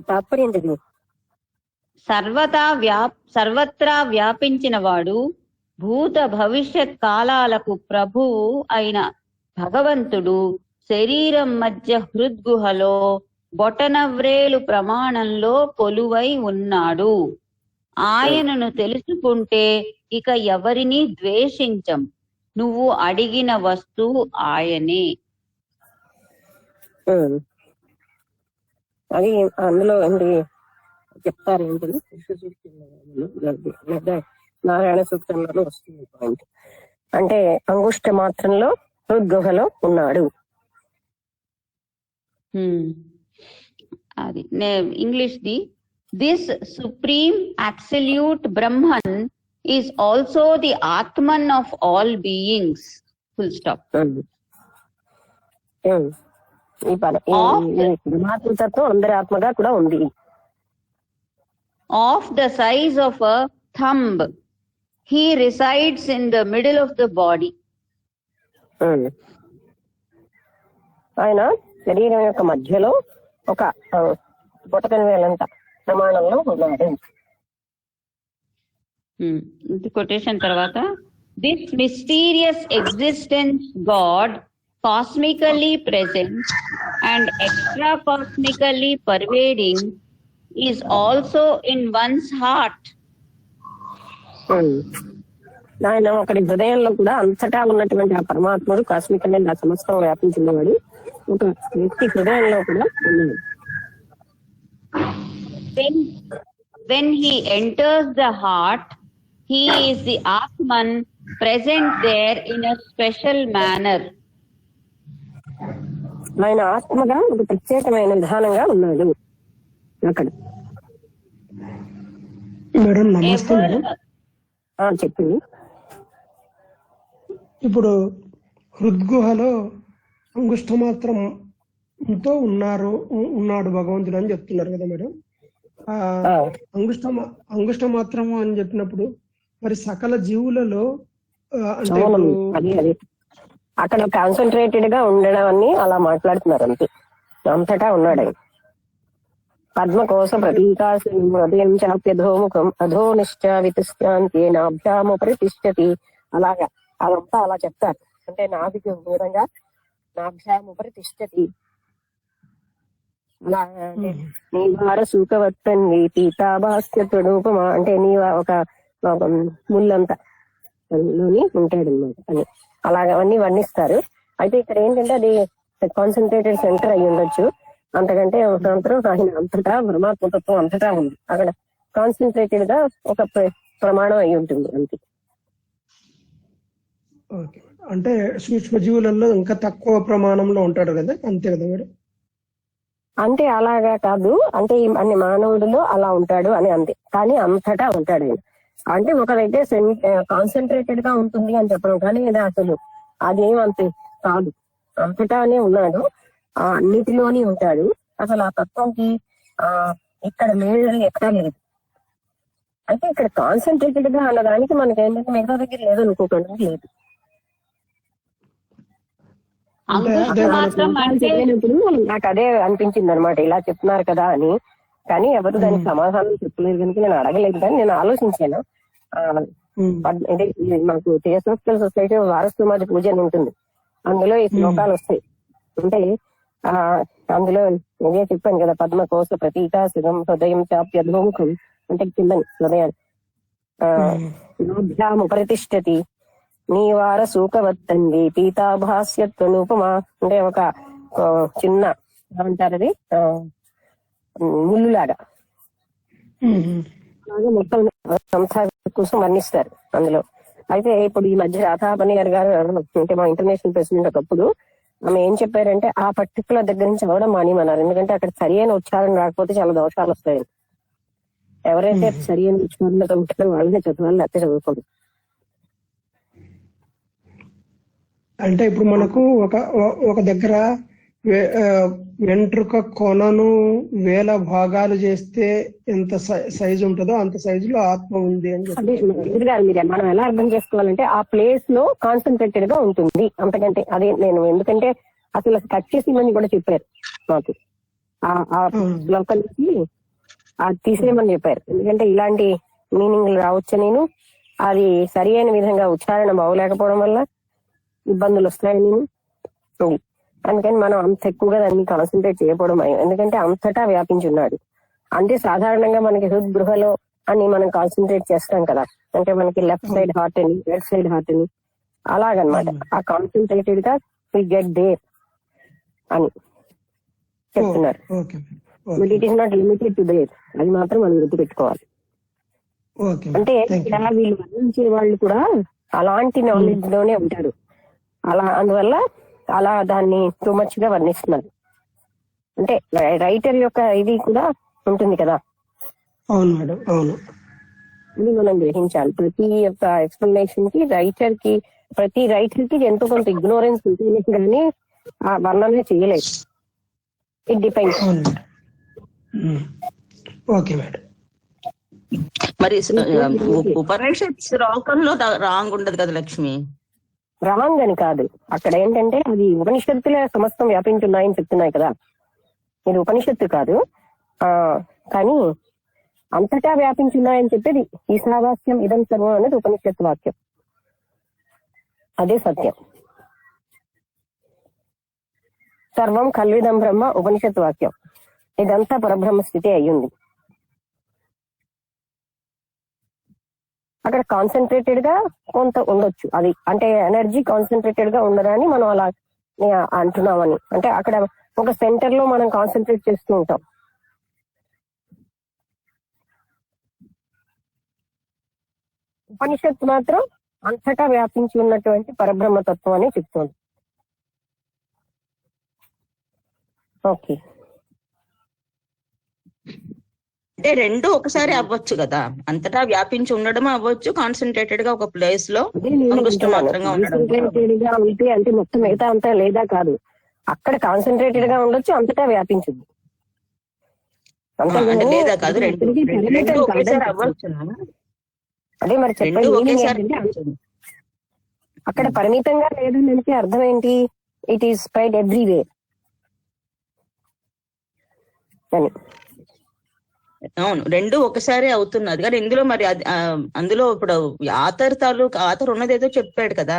తాత్పర్యం చదువు. సర్వత్రా వ్యాపించిన వాడు, భూత భవిష్యత్ కాలాలకు ప్రభువు అయిన భగవంతుడు శరీరం మధ్య హృద్గుహలో బొటనవ్రేలు ప్రమాణంలో కొలువై ఉన్నాడు. ఆయనను తెలుసుకుంటే ఇక ఎవరిని ద్వేషించం. నువ్వు అడిగిన వస్తువు ఆయనే. అది అందులో ఏంటి చెప్తారు ఏంటని నారాయణ సూక్తంలో వస్తుంది పాయింట్. అంటే అంగుష్ట మాత్రంలో హృద్గుహలో ఉన్నాడు. అది ఇంగ్లీష్ ది. This supreme absolute Brahman is also the Atman of all beings. Full stop. ఈ పరమాత్మతత్వం అందరి ఆత్మగా కూడా ఉంది. Of the size of a thumb he resides in the middle of the body. ఆయన శరీరం యొక్క మధ్యలో ఒక బొటకని వేలంత ప్రమాణంలో ఉన్నాడు. కొటేషన్ తర్వాత, this mysterious existence God cosmically present and extra cosmically pervading is also in one's heart. ఆయన ఒకరి హృదయంలో కూడా అంతటా ఉన్నటువంటి ఆ పరమాత్ముడు కాస్మికల్ ఆ సమస్తం వ్యాపించినవాడు ఒక వ్యక్తి హృదయంలో కూడా ఉన్నాడు. When he enters the heart, he is the Atman present there in a special manner. ఆయన ఆత్మగా ఒక ప్రత్యేకమైన విధానంగా ఉన్నాడు అక్కడ. మేడం నమస్తే మేడం. చెప్పింది. ఇప్పుడు హృద్గుహలో అంగుష్ట మాత్రంతో ఉన్నాడు భగవంతుడు అని చెప్తున్నారు కదా మేడం. అంగుష్ట మాత్రము అని చెప్పినప్పుడు మరి సకల జీవులలో అంటే అక్కడ కాన్సన్ట్రేటెడ్ గా ఉండడం అని అలా మాట్లాడుతున్నారు. అంతే, అంతటా ఉన్నాడు. పద్మ కోసం ప్రతీకాశం హృదయం చాప్యధోముఖం అధో నిశ్చావితశ్చాంతేనాభ్యాము ప్రతిష్టతి. అలాగా అదంతా అలా చెప్తారు. అంటే నాభికి దూరంగా నాభ్యాము ప్రతిష్టతి. అలా నీ వార సూకవత్తన్వి పీతాభాస్యత్వడూపమా అంటే నీ ఒక ముళ్ళంతా లోని ఉంటాడు అన్నమాట అని అలాగ అవన్నీ వర్ణిస్తారు. అయితే ఇక్కడ ఏంటంటే అది కాన్సన్ట్రేటెడ్ సెంటర్ అయి ఉండొచ్చు. అంతకంటే ఒకరంతరం ఆయన అంతటా పరమాత్మతత్వం అంతటా ఉంది. అక్కడ కాన్సన్ట్రేటెడ్ గా ఒక ప్రమాణం అయి ఉంటుంది అంతే. అంటే సూక్ష్మజీవులలో ఇంకా తక్కువ ప్రమాణంలో ఉంటాడు కదా, అంతే కదా మేడం? అంటే అలాగా కాదు, అంటే ఈ అన్ని మానవుడిలో అలా ఉంటాడు అని అంతే, కానీ అంతటా ఉంటాడు ఆయన. అంటే ఒకరైతే కాన్సన్ట్రేటెడ్ గా ఉంటుంది అని చెప్పడం, కానీ ఇది అసలు అదేమంతే కాదు, అంతటానే ఉన్నాడు, అన్నిటిలోని ఉంటాడు. అసలు ఆ తత్వంకి ఇక్కడ లేదు, ఎక్కడా లేదు. అయితే ఇక్కడ కాన్సన్ట్రేటెడ్ గా అన్నదానికి మనకి ఏంటంటే మిగతా దగ్గర లేదు అనుకోకుండా లేదు. అంగుష్టం మాత్రం అంటే చెప్పినప్పుడు నాకు అదే అనిపించింది అనమాట, ఇలా చెప్తున్నారు కదా అని. కానీ ఎవరు దానికి సమాధానం చెప్పలేదు కనుక నేను అడగలేదు, కానీ నేను ఆలోచించాను. అంటే మాకు థియోసాఫికల్ సొసైటీ వారసమాజ పూజ అని ఉంటుంది, అందులో ఈ శ్లోకాలు వస్తాయి. అంటే అందులో ఇదే చెప్పాను కదా, పద్మకోశ ప్రతీక సుగం హృదయం చాప్యధోముఖం, అంటే కిందని హృదయాన్ని ఉపరితిష్టతి నీవార సూకవత్తంది పీతాభాస్యత్వనుపమా, అంటే ఒక చిన్న ఏమంటారు అది ముళ్ళులాగా మొత్తం సంస్థ కోసం వర్ణిస్తారు అందులో. అయితే ఇప్పుడు ఈ మధ్య రాధాపని గారు అంటే మా ఇంటర్నేషనల్ ప్రెసిడెంట్ ఒకప్పుడు ఆమె ఏం చెప్పారంటే, ఆ పర్టికులర్ దగ్గర నుంచి చదవడం మానేమన్నారు. ఎందుకంటే అక్కడ సరి అయిన ఉచ్చారణ రాకపోతే చాలా దోషాలు వస్తాయి. ఎవరైతే సరి అయిన ఉచ్చారణతో ఉంటారో వాళ్ళనే చదవాలి, లేకపోతే చదువుకోదు. అంటే ఇప్పుడు మనకు ఒక దగ్గర వెంట్రుక కొనను 1000 భాగాలు చేస్తే ఎంత సైజు ఉంటుందో అంత సైజులో ఆత్మ ఉంది అని చెప్పి మనం ఎలా అర్థం చేసుకోవాలంటే ఆ ప్లేస్ లో కాన్సన్ట్రేటెడ్ గా ఉంటుంది. అంతకంటే అదే నేను, ఎందుకంటే అసలు కట్ చేసేమని కూడా చెప్పారు మాకు, ఆ లోకల్ నుంచి తీసేయమని చెప్పారు. ఎందుకంటే ఇలాంటి మీనింగ్ రావచ్చు, నేను అది సరి అయిన విధంగా ఉచ్చారణ బాగోలేకపోవడం వల్ల ఇబ్బందులు వస్తాయని. అందుకని మనం అంత ఎక్కువగా దాన్ని కాన్సన్ట్రేట్ చేయకపోవడం, ఎందుకంటే అంతటా వ్యాపించున్నాడు. అంటే సాధారణంగా మనకి హృద్గృహలో అని మనం కాన్సన్ట్రేట్ చేస్తాం కదా, అంటే మనకి లెఫ్ట్ సైడ్ హార్ట్ అని రైట్ సైడ్ హార్ట్ అని అలాగనమాట. ఆ కాన్సన్ట్రేటెడ్ గా విల్ గెట్ దేర్ అని చెప్తున్నారు. But it is not limited to their, అది మాత్రం మనం గుర్తు పెట్టుకోవాలి. అంటే ఇలా వీళ్ళు వర్ణించే వాళ్ళు కూడా అలాంటి నాలెడ్జ్ లోనే ఉంటారు. అలా అందువల్ల అలా దాన్ని టూ మచ్ గా వర్ణిస్తున్నారు. అంటే రైటర్ యొక్క ఇది కూడా ఉంటుంది కదా. అవును మేడం, అవును. ఇది మనం గ్రహించాలి. ప్రతి ఒక్క ఎక్స్ప్లెనేషన్ కి ప్రతి రైటర్ కి ఎంతో కొంత ఇగ్నోరెన్స్ ఉంటుంది, కానీ ఆ వర్ణన చేయలేదు. It depends. Okay madam. మరి ఉపనిషత్ శ్లోకంలో రాంగ్ ఉండదు కదా లక్ష్మి? రాంగ్ అని కాదు, అక్కడ ఏంటంటే అది ఉపనిషత్తులే సమస్తం వ్యాపించున్నాయని చెప్తున్నాయి కదా, ఇది ఉపనిషత్తు కాదు. కానీ అంతటా వ్యాపించున్నాయని చెప్పేది ఈశావాస్యం ఇదం సర్వం అనేది ఉపనిషత్తు వాక్యం, అదే సత్యం. సర్వం కల్విదం బ్రహ్మ ఉపనిషత్తు వాక్యం, ఇదంతా పరబ్రహ్మ స్థితి అయ్యింది. అక్కడ కాన్సన్ట్రేటెడ్ గా కొంత ఉండొచ్చు, అది అంటే ఎనర్జీ కాన్సన్ట్రేటెడ్ గా ఉండదని మనం అలా అంటున్నామని. అంటే అక్కడ ఒక సెంటర్ లో మనం కాన్సన్ట్రేట్ చేస్తూ ఉంటాం. ఉపనిషత్తు మాత్రం అంతటా వ్యాపించి ఉన్నటువంటి పరబ్రహ్మతత్వం అని చెప్తుంది. ఓకే, అంటే రెండు ఒకసారి అవ్వచ్చు కదా, అంతటా వ్యాపించి ఉండడం అవ్వచ్చు, కాన్సన్ట్రేటెడ్ గా ఒక ప్లేస్ లో మాత్రంగా ఉంటే అంటే మొత్తం మిగతా అంతా లేదా కాదు, అక్కడ కాన్సన్ట్రేటెడ్ గా ఉండొచ్చు, అంతటా వ్యాపించింది. లేదా కాదు, రెండు ఒకేసారి అవ్వచ్చు. అదే మరి చెప్పండి, అక్కడ పరిమితంగా లేదంటే అర్థం ఏంటి? ఇట్ ఈస్ స్ప్రెడ్ ఎవ్రీవేర్ అని. అవును, రెండు ఒకసారి అవుతున్నది కానీ ఇందులో మరి అందులో ఇప్పుడు ఆథర్ ఉన్నదేదో చెప్పాడు కదా,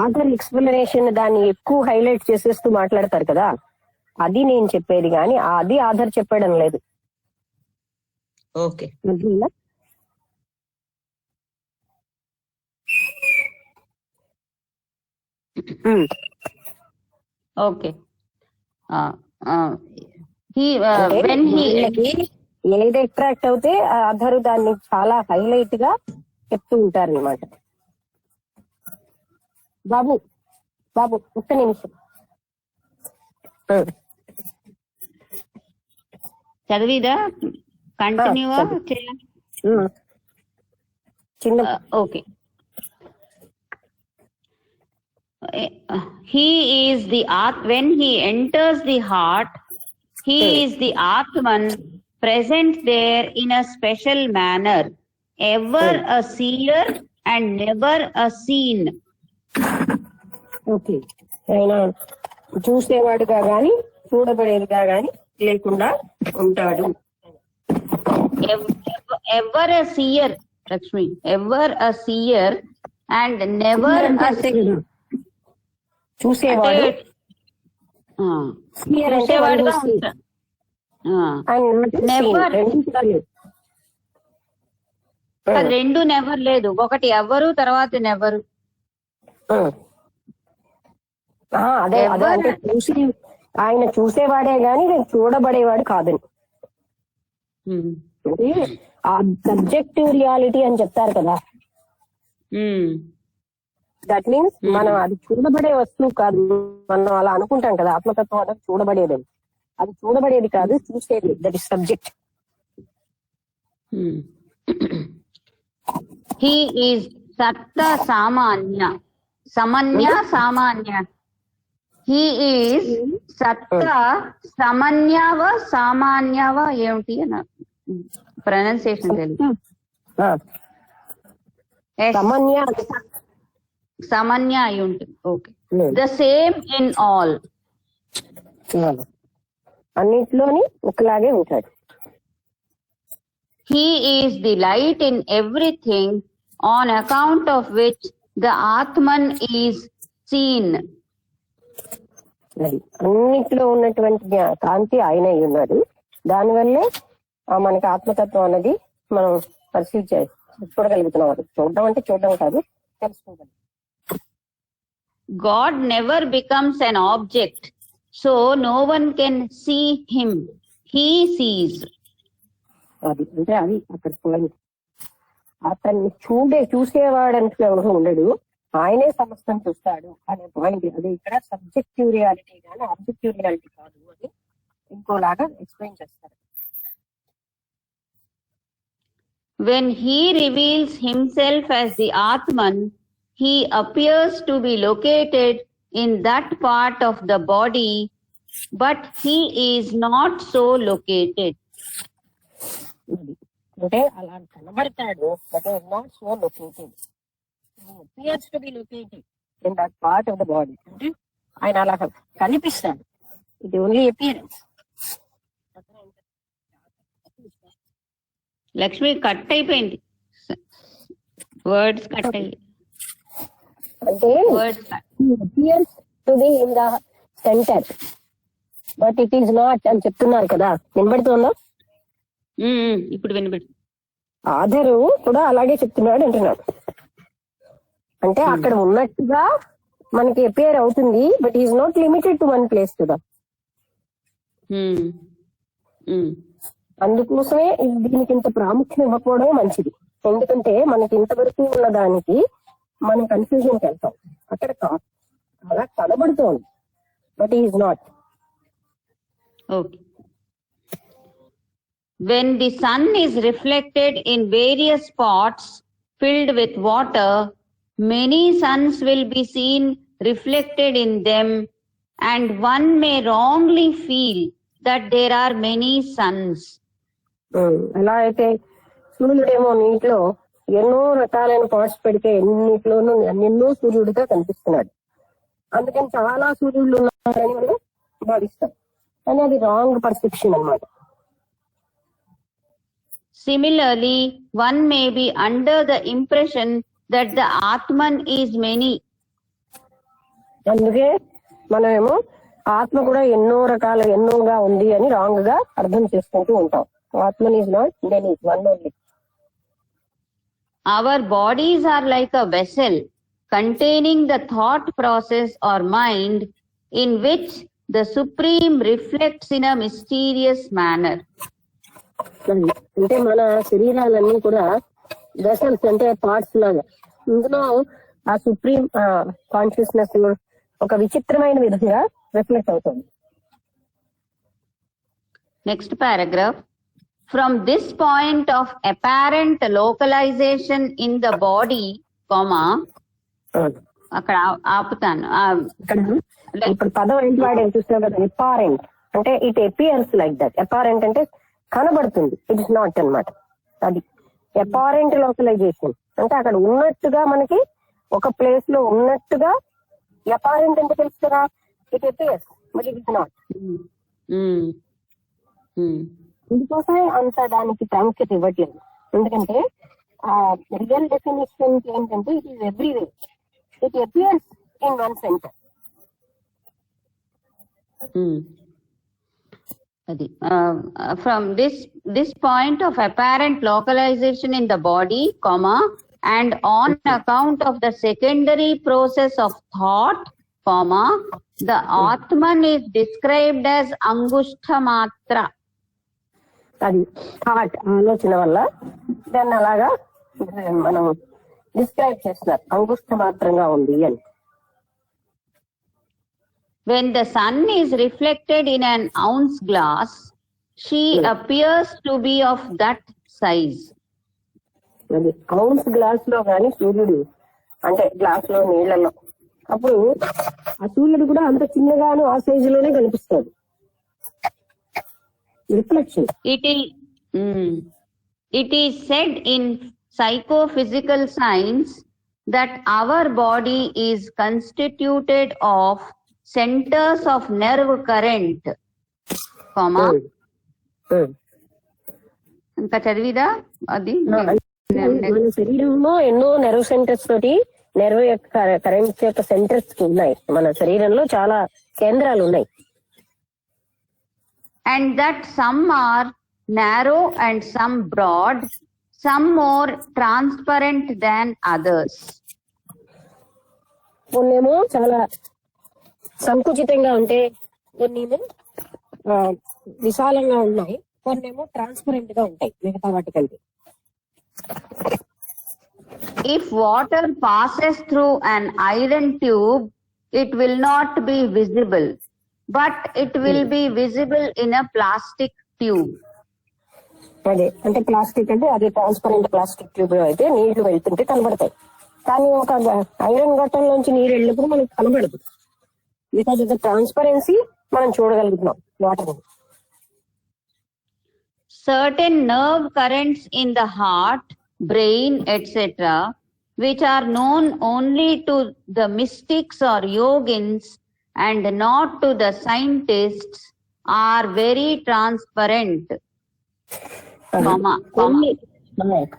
ఆథర్ ఎక్స్ప్లెనేషన్ దాన్ని ఎక్కువ హైలైట్ చేసేస్తూ మాట్లాడతారు కదా, అది నేను చెప్పేది. కానీ అది ఆథర్ చెప్పడం లేదు. Okay, okay. ఏది అట్రాక్ట్ అవుతే ఆధారు దాన్ని చాలా హైలైట్ గా చెప్తూ ఉంటారు అన్నమాట. బాబు బాబు ఒక్క నిమిషం. చదివిదా కంటిన్యూవా చిన్న okay. He is the when he enters the heart, he is the Atman present there in a special manner, ever a seer and never a seen. Okay, ఆయన చూసేవాడుగా గాని చూడబడేదిగా గాని లేకుండా ఉంటాడు. Ever a seer, Lakshmi, ever a seer and never a seen. చూసేవాడు చూసేవాడుగా ఉంటాడు. రెండు never లేదు, ఒకటి ఎవరు తర్వాత నెవరు. అదే అదే అంటే చూసి ఆయన చూసేవాడే గాని చూడబడేవాడు కాదని. ఆ సబ్జెక్టివ్ రియాలిటీ అని చెప్తారు కదా, దట్ మీన్స్ మనం అది చూడబడే వస్తువు కాదు. మనం అలా అనుకుంటాం కదా ఆత్మతత్వం అనేది చూడబడేది, అది చూడబడేది కాదు, చూసేది. That is subject. He is సత్త సామాన్య సమన్య సామాన్య. హీ ఈజ్ సత్త సమన్యవ సామాన్యవ ఏమిటి అన్న ప్రొనౌన్సియేషన్ తెలుసు. సమన్య అయి ఉంటుంది. Okay. The same in all, అన్నిట్లోని ఒకలాగే ఉంటాడు. He is the light in everything, on account of which the Atman is seen. అన్నిట్లో ఉన్నటువంటి కాంతి ఆయన అయి ఉన్నాడు. దానివల్లే మనకి ఆత్మతత్వం అన్నది మనం చూడగలుగుతున్నాం. చూడడం అంటే చూడడం కాదు, తెలుసుకోగలం. God never becomes an object, so no one can see him. He sees. అది అంటే అది అక్కడ పాయింట్. అతన్ని చూసేవాడంటే ఎవరు ఉండడు, ఆయనే సమస్తం చూస్తాడు అనే పాయింట్. అది ఇక్కడ సబ్జెక్టివ్ రియాలిటీ కానీ ఆబ్జెక్టివ్ రియాలిటీ కాదు అని ఇంకోలాగా ఎక్స్ప్లెయిన్ చేస్తారు. When he reveals himself as the Atman, he appears to be located in that part of the body, but he is not so located. అంటే అలా కనబడతాడు, but is not so located. Appears to be located in that part of the body. అంటే ఆయన అలా కనిపిస్తాడు, ఇది only appearance. Lakshmi cut అయిపోయింది, words cut అయ్యి. అంటే appears to be in the centre, but it is not అని చెప్తున్నారు కదా. వినబడుతుందా? ఇప్పుడు వినబడి ఆధరు కూడా అలాగే చెప్తున్నాడు అంటున్నాడు. అంటే అక్కడ ఉన్నట్టుగా మనకి అపియర్ అవుతుంది, but is not limited to one place కదా. అందుకోసమే దీనికి ఇంత ప్రాముఖ్యం ఇవ్వకపోవడం మంచిది. ఎందుకంటే మనకి ఇంతవరకు ఉన్న దానికి మనం కన్ఫ్యూజన్కి వెళ్తాం. అక్కడ అలా కనబడుతోంది, but is not. Okay. When the sun is reflected in various spots filled with water, many suns will be seen reflected in them, and one may wrongly feel that there are many suns. ఎలా అయితే సూర్యుడేమో నీటిలో ఎన్నో రకాలైన parts పెడితే ఎన్నిట్లోనూ ఎన్నెన్నో సూర్యుడిగా కనిపిస్తున్నాడు, అందుకని చాలా సూర్యుడు ఉన్నారని మనం భావిస్తాం. కానీ అది రాంగ్ పర్సెప్షన్ అన్నమాట. Similarly, one may be under the impression that the Atman is many. అందుకే మనమేమో ఆత్మ కూడా ఎన్నోగా ఉంది అని రాంగ్ గా అర్థం చేసుకుంటూ ఉంటాం. Atman is not many, one only. Our bodies are like a vessel containing the thought process or mind in which the Supreme reflects in a mysterious manner. అంటే మన శరీరాలన్నీ కూడా వెసల్స్, అంటే పార్ట్స్ లాగా. ఇందులో ఆ సుప్రీం కాన్షియస్నెస్ ఒక విచిత్రమైన విధంగా రిఫ్లెక్ట్ అవుతుంది. Next paragraph. From this point of apparent localization in the body, comma, అక్కడ ఆపుతాను. ఇక్కడ ఇప్పుడు పదం ఏంటి వాడే చూస్తున్నాం కదా, అపారెంట్ అంటే it appears like that. Apparent అంటే కనబడుతుంది, ఇట్ ఇస్ నాట్ అన్నమాట. అది అపారెంట్ లోకలైజేషన్ అంటే అక్కడ ఉన్నట్టుగా మనకి ఒక ప్లేస్ లో ఉన్నట్టుగా. అపారెంట్ అంటే తెలుసు కదా, it appears but it is not. ఇందుకోసమే అంత దానికి ప్రాముఖ్యత ఇవ్వట్లేదు. ఎందుకంటే ఆ రియల్ డెఫినేషన్ ఏంటంటే it is everywhere, it appears in one centre. అది from this point of apparent localization in the body, comma, and on account of the secondary process of thought, comma, the Atman is described as Angushtha Matra. అది thought ఆలోచన వల్ల దాన్ని అలాగా మనం describe చేస్తున్నారు, అంగుష్ట మాత్రంగా ఉంది అని. When the sun is reflected in an ounce glass, she appears to be of that size. అది ఔన్స్ గ్లాస్ లో కానీ సూర్యుడు అంటే గ్లాస్ లో నీళ్లలో, అప్పుడు ఆ సూర్యుడు కూడా అంత చిన్నగాను ఆ సైజు లోనే కనిపిస్తుంది. Reflection. It is said in psychophysical science that our body is constituted of centers of nerve current, comma, ఇంకా చదివిదా అది. మన శరీరంలో ఎన్నో నెర్వ్ సెంటర్స్ తోటి నెర్వ్ యొక్క కరెంట్ యొక్క సెంటర్స్ ఉన్నాయి. మన శరీరంలో చాలా కేంద్రాలు ఉన్నాయి. And that some are narrow and some broad, some more transparent than others. కొన్నేమో చాలా సంకుచితంగా ఉంటే, కొన్నేమో విశాలంగా ఉన్నాయి, కొన్నేమో ట్రాన్స్పరెంట్ గా ఉంటాయి మిగతా వాటికంటే. If water passes through an iron tube, it will not be visible, but it will be visible in a plastic tube. అదే అంటే ప్లాస్టిక్ అంటే అది ట్రాన్స్పరెంట్ ప్లాస్టిక్ ట్యూబ్ లో అయితే నీళ్లు వెళ్తుంటే కనబడతాయి, కానీ ఒక ఐరన్ గొట్టం నుంచి నీరు వెళ్ళినప్పుడు మనకు కనబడదు. బికాజ్ ఆఫ్ ద ట్రాన్స్పరెన్సీ మనం చూడగలుగుతున్నాం water. Certain nerve currents in the heart, brain, etc., which are known only to the mystics or yogins and not to the scientists, are very transparent.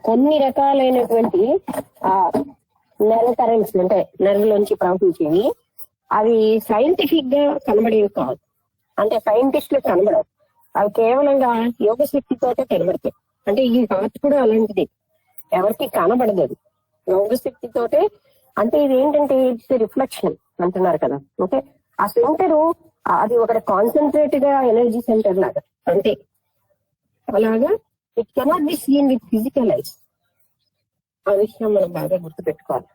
కొన్ని రకాలైనటువంటి నెర్వ్ కరెంట్స్ అంటే nerve లోంచి ప్రవహించేవి, అవి scientific గా కనబడేవి కాదు, అంటే సైంటిస్టులకు కనబడవు. అవి కేవలంగా యోగ శక్తితోటే కనబడతాయి. అంటే ఈ హార్ట్ కూడా అలాంటిది, ఎవరికి కనబడదు అది యోగ శక్తితోటే. అంటే ఇది ఏంటంటే ఇట్స్ రిఫ్లెక్షన్ అంటున్నారు కదా. అంటే ఆ సెంటర్ అది ఒక కాన్సన్ట్రేట్ గా ఎనర్జీ సెంటర్ లాగా, అంటే అలాగా it cannot be scene with physical ice. ఆ విషయం మనం బాగా గుర్తుపెట్టుకోవాలి.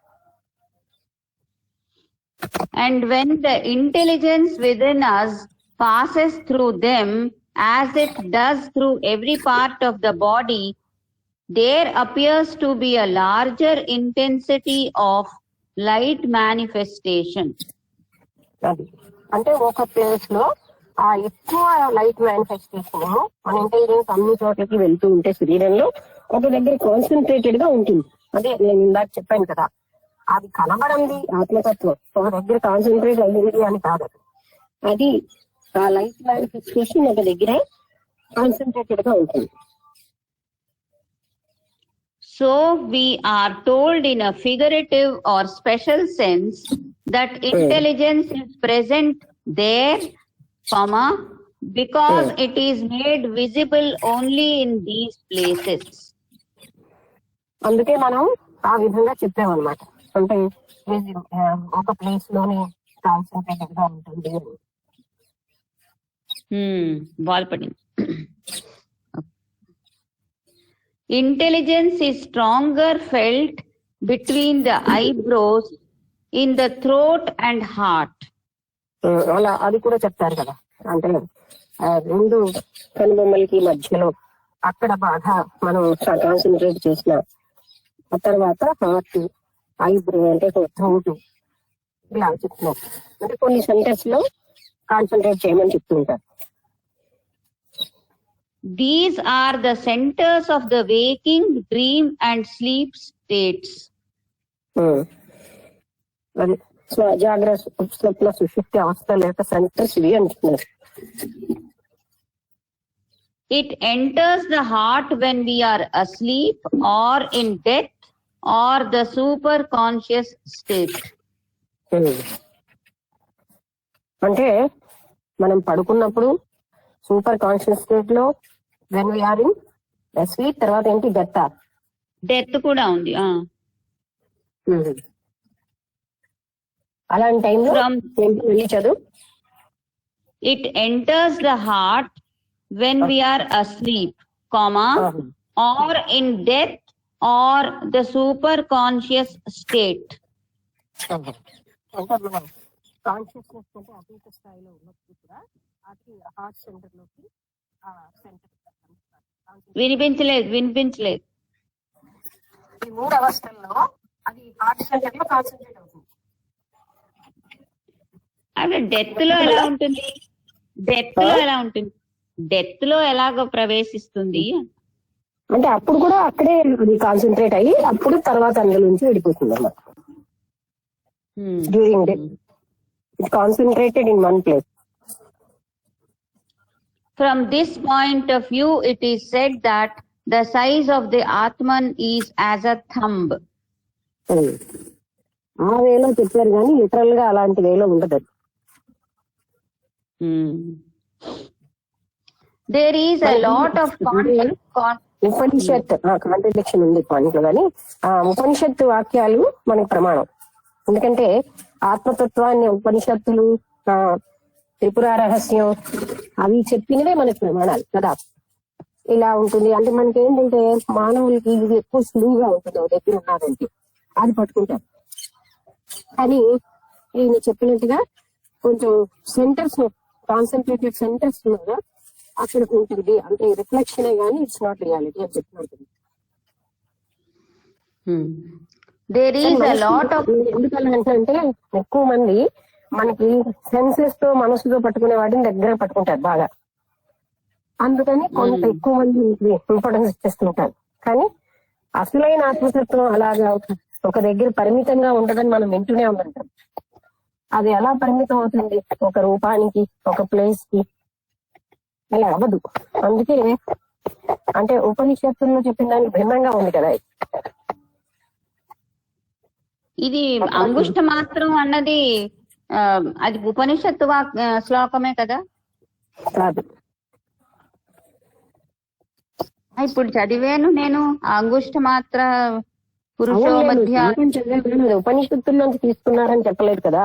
And when the intelligence within us passes through them, as it does through every part of the body, there appears to be a larger intensity of light manifestation. అది అంటే ఒక place లో ఆ ఎక్కువ లైట్ మేనిఫెస్టేషన్ మన intelligence అన్ని చోట్లకి వెళ్తూ ఉంటే శరీరంలో ఒక దగ్గర కాన్సన్ట్రేటెడ్ గా ఉంటుంది. అదే నేను ఇందాక చెప్పాను కదా, అది కనబడింది ఆత్మతత్వం ఒక దగ్గర కాన్సన్ట్రేట్ అయ్యింది అని కాదు. అది ఆ లైట్ మేనిఫెస్టేషన్ ఒక దగ్గర కాన్సన్ట్రేటెడ్ గా ఉంటుంది. So we are told in a figurative or special sense that intelligence is present there, comma, because it is made visible only in these places. అందుకే మనం ఆ విధంగా చెప్పామన్నమాట. అంటే ఒక ప్లేస్ లోనే కాన్సన్ట్రేటెడ్ గా ఉంటుంది. Valpadi. Intelligence is stronger felt between the eyebrows, in the throat and heart. అలా అది కూడా చెప్తారు కదా, అంటే రెండు కనుబొమ్మలకి మధ్యలో అక్కడ బాగా మనం కాన్సన్ట్రేట్ చేసిన ఆ తర్వాత హార్ట్, ఐబ్రో అంటే థ్రోట్ ఇలా చెప్తున్నారు. అంటే కొన్ని సెంటెన్స్ లో కాన్సన్ట్రేట్ చేయమని చెప్తుంటారు. These are the centers of the waking, dream and sleep states. అది జాగ్రత్త స్వప్న సుషుప్తి అవస్థల యొక్క సెంటర్స్ ఇవి అంటున్నారు. It enters the heart when we are asleep or in death or the superconscious state. అంటే మనం పడుకున్నప్పుడు సూపర్ కాన్షియస్ స్టేట్ లో, వెన్ వీఆర్ ఇన్ స్లీప్, తర్వాత ఏంటి డెత్. Death కూడా ఉంది. అలాంటి టైంలో ఏంటి వెళ్ళి చదువు. It enters the heart when we are asleep, comma, or in death or the superconscious state. Consciousness అంటే అతీత స్థాయిలో ఉన్నప్పుడు కూడా అది హార్ట్ సెంటర్ లోకి వినిపించలేదు. ఈ మూడు అవస్థల్లో అది హార్ట్ సెంటర్ లో కాన్సన్ట్రేట్ అవుతుంది. అంటే డెత్ లో ఎలా ఉంటుంది? డెత్ లో ఎలాగో ప్రవేశిస్తుంది అంటే అప్పుడు కూడా అక్కడే అది కాన్సన్ట్రేట్ అయ్యి అప్పుడు తర్వాత అందులో నుంచి వెళ్ళిపోతుంది అన్నమాట. During death it concentrated in one place. From this point of view, it is said that the size of the Atman is as a thumb. ఆ వేలో చెప్పారు కానీ లిటరల్ గా అలాంటి వేలో ఉండదు. There is a lot of Upanishad contradiction ఉంది పాయింట్లో, కానీ ఆ ఉపనిషత్తు వాక్యాలు మనకు ప్రమాణం. ఎందుకంటే ఆత్మతత్వాన్ని ఉపనిషత్తులు, త్రిపుర రహస్యం అవి చెప్పినవే మనకి ప్రమాణాలు కదా. ఇలా ఉంటుంది అంటే మనకి ఏంటంటే మానవులకి ఇది ఎక్కువ సులువుగా ఉంటుంది, ఒక దగ్గర ఉన్నారంటే అది పట్టుకుంటారు. కానీ ఈయన చెప్పినట్టుగా కొంచెం సెంటర్స్, కాన్సన్ట్రేటెడ్ సెంటర్స్ ఉన్నారా అక్కడ ఉంటుంది. అంటే రిఫ్లెక్షన్ కానీ ఇట్స్ నాట్ రియాలిటీ అని చెప్తున్నట్టు. There is a lot of ఎందుకంటే ఎక్కువ మంది మనకి సెన్సెస్ తో మనసుతో పట్టుకునే వాటిని దగ్గర పట్టుకుంటారు బాగా, అందుకని కొంత ఎక్కువ మంది ఇంపార్టెన్స్ ఇచ్చేస్తుంటారు. కానీ అసలైన ఆత్మతత్వం అలాగా ఒక దగ్గర పరిమితంగా ఉండదని మనం వింటూనే ఉంటాం. అది ఎలా పరిమితం అవుతుంది? ఒక రూపానికి, ఒక ప్లేస్ కి అలా అవ్వదు. అందుకే అంటే ఉపనిషత్తుల్లో చెప్పిన దానికి భిన్నంగా ఉంది కదా. ఇది అంగుష్ట మాత్రం అన్నది అది ఉపనిషత్తు శ్లోకమే కదా. కాదు, ఇప్పుడు చదివాను నేను అంగుష్ట మాత్ర పురుషో మధ్య. ఉపనిషత్తుల్లోంచి తీసుకున్నారని చెప్పలేదు కదా.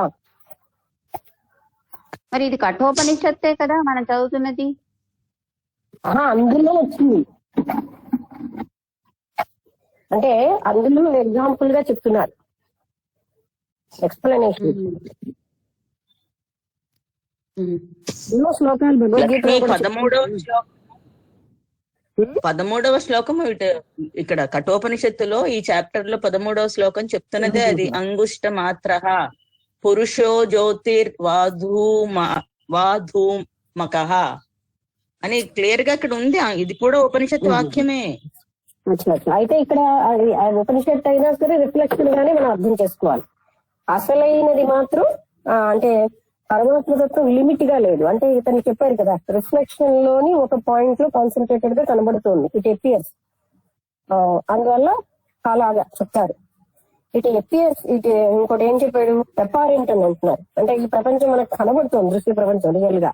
మరి ఇది కఠోపనిషత్తే కదా మనం చదువుతున్నది. అందులో వచ్చింది అంటే అందులో ఎగ్జాంపుల్ గా చెప్తున్నారు, ఎక్స్ప్లెనేషన్. ఎన్నో శ్లోకాలు భగవద్గీత 13వ శ్లోకం ఇక్కడ కఠోపనిషత్తులో ఈ చాప్టర్ లో 13వ శ్లోకం చెప్తున్నదే అది. అంగుష్ట మాత్ర పురుషో జ్యోతిర్ వాధూమకః అని క్లియర్ గా ఇక్కడ ఉంది. ఇది కూడా ఉపనిషత్తు వాక్యమే. అయితే ఇక్కడ ఉపనిషత్తు అయినా సరే రిఫ్లెక్షన్ గానే మనం అర్థం చేసుకోవాలి. అసలైనది మాత్రం అంటే పరమాత్మతత్వం లిమిట్ గా లేదు. అంటే ఇతను చెప్పారు కదా, రిఫ్లెక్షన్ లోని ఒక పాయింట్ లో కాన్సన్ట్రేటెడ్ గా కనబడుతుంది. ఇట్ ఎపియర్స్, అందువల్ల అలాగా చెప్తారు. ఇట్ ఎపియర్స్, ఇట్ ఇంకోటి ఏం చెప్పాడు, అపారెంట్ అని అంటున్నారు. అంటే ఈ ప్రపంచం మనకు కనబడుతుంది, దృశ్య ప్రపంచం రియల్ గా.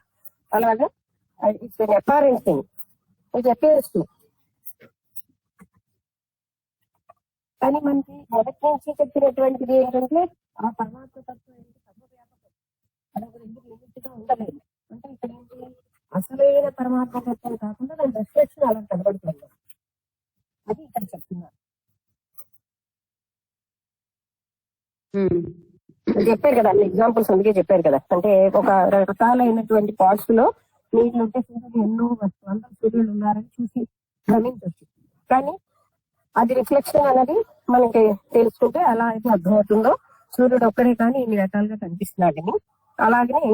అలాగా it's an apparent thing, it appears. కానీ మనకి మొదటి నుంచి చెప్పినటువంటిది ఏంటంటే ఆ పరమాత్మ తత్వం సర్వవ్యాపకం, అదొక ఎందుకు లిమిట్ గా ఉండలేదు. అంటే ఇక్కడ ఏంటి, అసలైన పరమాత్మ తత్వం కాకుండా దాని రిఫ్లెక్షన్ అలా కనబడుతుంది. అది ఇక్కడ చెప్తున్నారు. చెప్పారు కదా, అన్ని ఎగ్జాంపుల్స్ అందుకే చెప్పారు కదా. అంటే ఒక రకరకాలైనటువంటి పార్ట్స్ లో నీళ్ళు ఉంటే ఎన్నో వందల సూర్యులు ఉన్నారని చూసి భ్రమించవచ్చు. కానీ అది రిఫ్లెక్షన్ అనేది మనకి తెలుసుకుంటే అలా అయితే అర్థమవుతుందో సూర్యుడు ఒక్కడే కానీ ఇన్ని రకాలుగా కనిపిస్తున్నాడని. అలాగనే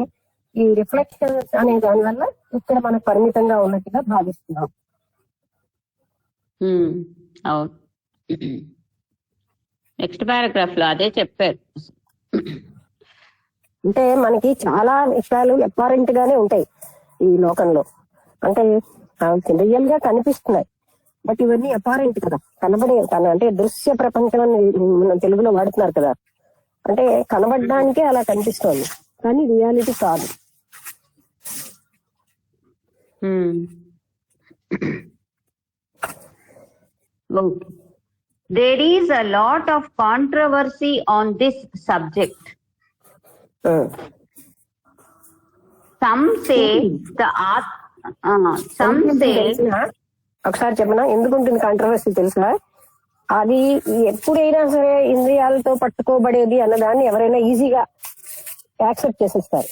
ఈ రిఫ్లెక్షన్ అనే దాని వల్ల ఇక్కడ మనకు పరిమితంగా ఉన్నట్టుగా భావిస్తున్నాం. అవును, నెక్స్ట్ పారాగ్రాఫ్ లో అదే చెప్పారు. అంటే మనకి చాలా విషయాలు అపారెంట్ గానే ఉంటాయి ఈ లోకంలో. అంటే రియల్ గా కనిపిస్తున్నాయి, బట్ ఇవన్నీ అపారెంట్ కదా, కనబడే అంటే దృశ్య ప్రపంచం అని మనం తెలుగులో వాడుతున్నారు కదా. అంటే కనబడడానికే అలా కనిపిస్తోంది, కానీ రియాలిటీ కాదు. There is a lot of controversy on this subject. Some say ఒకసారి చెప్పనా ఎందుకుంటుంది కాంట్రవర్సీ తెలుసా? అది ఎప్పుడైనా సరే ఇంద్రియాలతో పట్టుకోబడేది అన్నదాన్ని ఎవరైనా ఈజీగా యాక్సెప్ట్ చేసేస్తారు.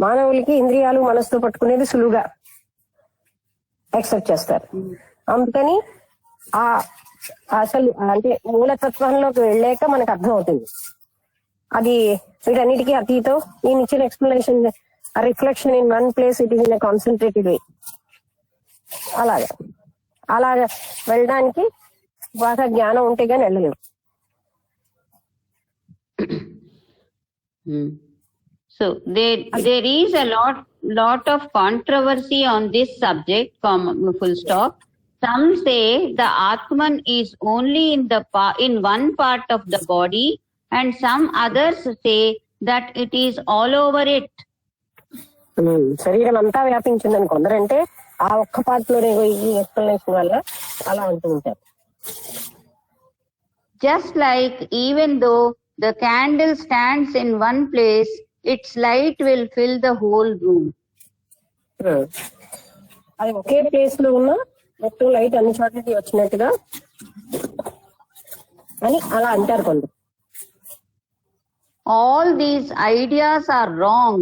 మానవులకి ఇంద్రియాలు మనసుతో పట్టుకునేది సులువుగా యాక్సెప్ట్ చేస్తారు. అందుకని ఆ అసలు అంటే మూలతత్వంలోకి వెళ్ళాక మనకు అర్థం అవుతుంది అది వీటన్నిటికీ అతీతం. నేను ఇచ్చిన explanation reflection in one place it is in concentrated way. అలాగా వెళ్ళడానికి బాగా జ్ఞానం ఉంటే గాని వెళ్ళలేము. So there is a lot of controversy on this subject, full stop. Some say the Atman is only in one part of the body, and some others say that it is all over it. శరీరం అంతా వ్యాపించిందని కొందరంటే ఆ ఒక్క part లోనే ఈ explanation వల్ల అలా అంటూ ఉంటారు. Just like even though the candle stands in one place, its light will fill the whole room. అది ఒకే ప్లేస్ లో ఉన్న మొత్తం లైట్ అన్ని చోట్లకి వచ్చినట్టుగా అని అలా అంటారు కొందరు. All these ideas are wrong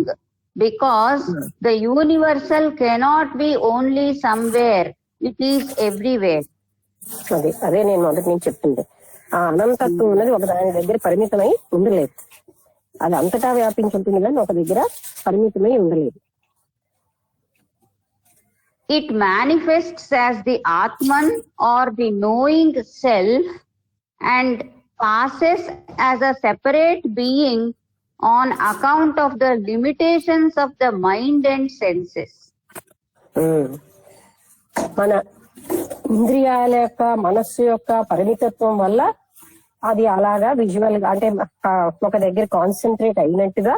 because the universal cannot be only somewhere, it is everywhere. అదే నేను మొదటి నుంచి చెప్తుంది. ఆ అనంతత్వం ఉన్నది ఒక దాని దగ్గర పరిమితమై ఉండలేదు, అది అంతటా వ్యాపించి ఉంటుంది కానీ ఒక దగ్గర పరిమితమై ఉండలేదు. It manifests as the Atman or the knowing self and passes as a separate being on account of the limitations of the mind and senses. మన ఇంద్రియాల యొక్క మనస్సు యొక్క పరిమితత్వం వల్ల అది అలాగా విజువల్ గా అంటే ఒక దగ్గర కాన్సన్ట్రేట్ అయినట్టుగా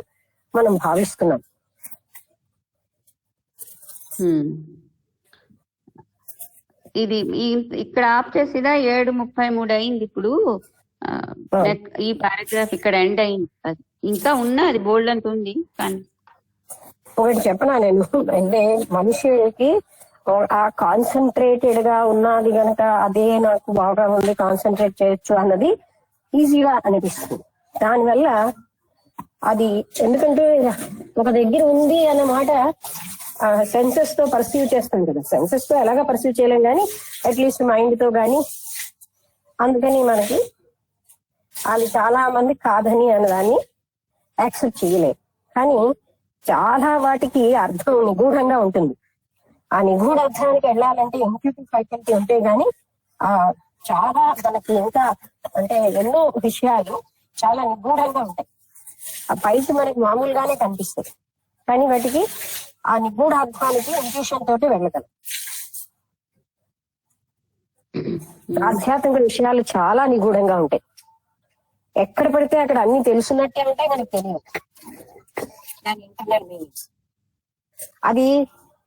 మనం భావిస్తున్నాం. ఇది ఇక్కడ ఆఫ్ చేసిదా 7:33 అయింది. ఇప్పుడు ఈ పారాగ్రాఫ్ ఇక్కడ ఎండ్ అయింది. ఇంకా ఉన్నది బోల్డ్ అంత ఉంది. కానీ ఒకటి చెప్పనా నేను, అంటే మనుషులకి ఆ కాన్సన్ట్రేటెడ్ గా ఉన్నది గనక అదే నాకు బాగా ఉంది కాన్సన్ట్రేట్ చేయొచ్చు అన్నది ఈజీగా అనిపిస్తుంది. దానివల్ల అది ఎందుకంటే ఒక దగ్గర ఉంది అన్న మాట సెన్సెస్ తో పర్సీవ్ చేస్తాం కదా. సెన్సెస్ తో ఎలాగా పర్సీవ్ చేయలేం కానీ అట్లీస్ట్ మైండ్ తో కానీ. అందుకని మనకి అది చాలా మంది కాదని అన్నదాన్ని యాక్సెప్ట్ చేయలేదు. కానీ చాలా వాటికి అర్థం నిగూఢంగా ఉంటుంది. ఆ నిగూఢ అర్థానికి వెళ్ళాలంటే ఇంట్యూటివ్ ఫ్యాకల్టీ ఉంటే గానీ చాలా మనకి ఇంకా అంటే ఎన్నో విషయాలు చాలా నిగూఢంగా ఉంటాయి. ఆ పైకి మనకి మామూలుగానే కనిపిస్తాయి కానీ వాటికి ఆ నిగూఢ అర్థానికి ఇంట్యూషన్ తోటి వెళ్ళగలం. ఆధ్యాత్మిక విషయాలు చాలా నిగూఢంగా ఉంటాయి. ఎక్కడ పడితే అక్కడ అన్ని తెలుసున్నట్టే ఉంటాయి, మనకు తెలియదు. అది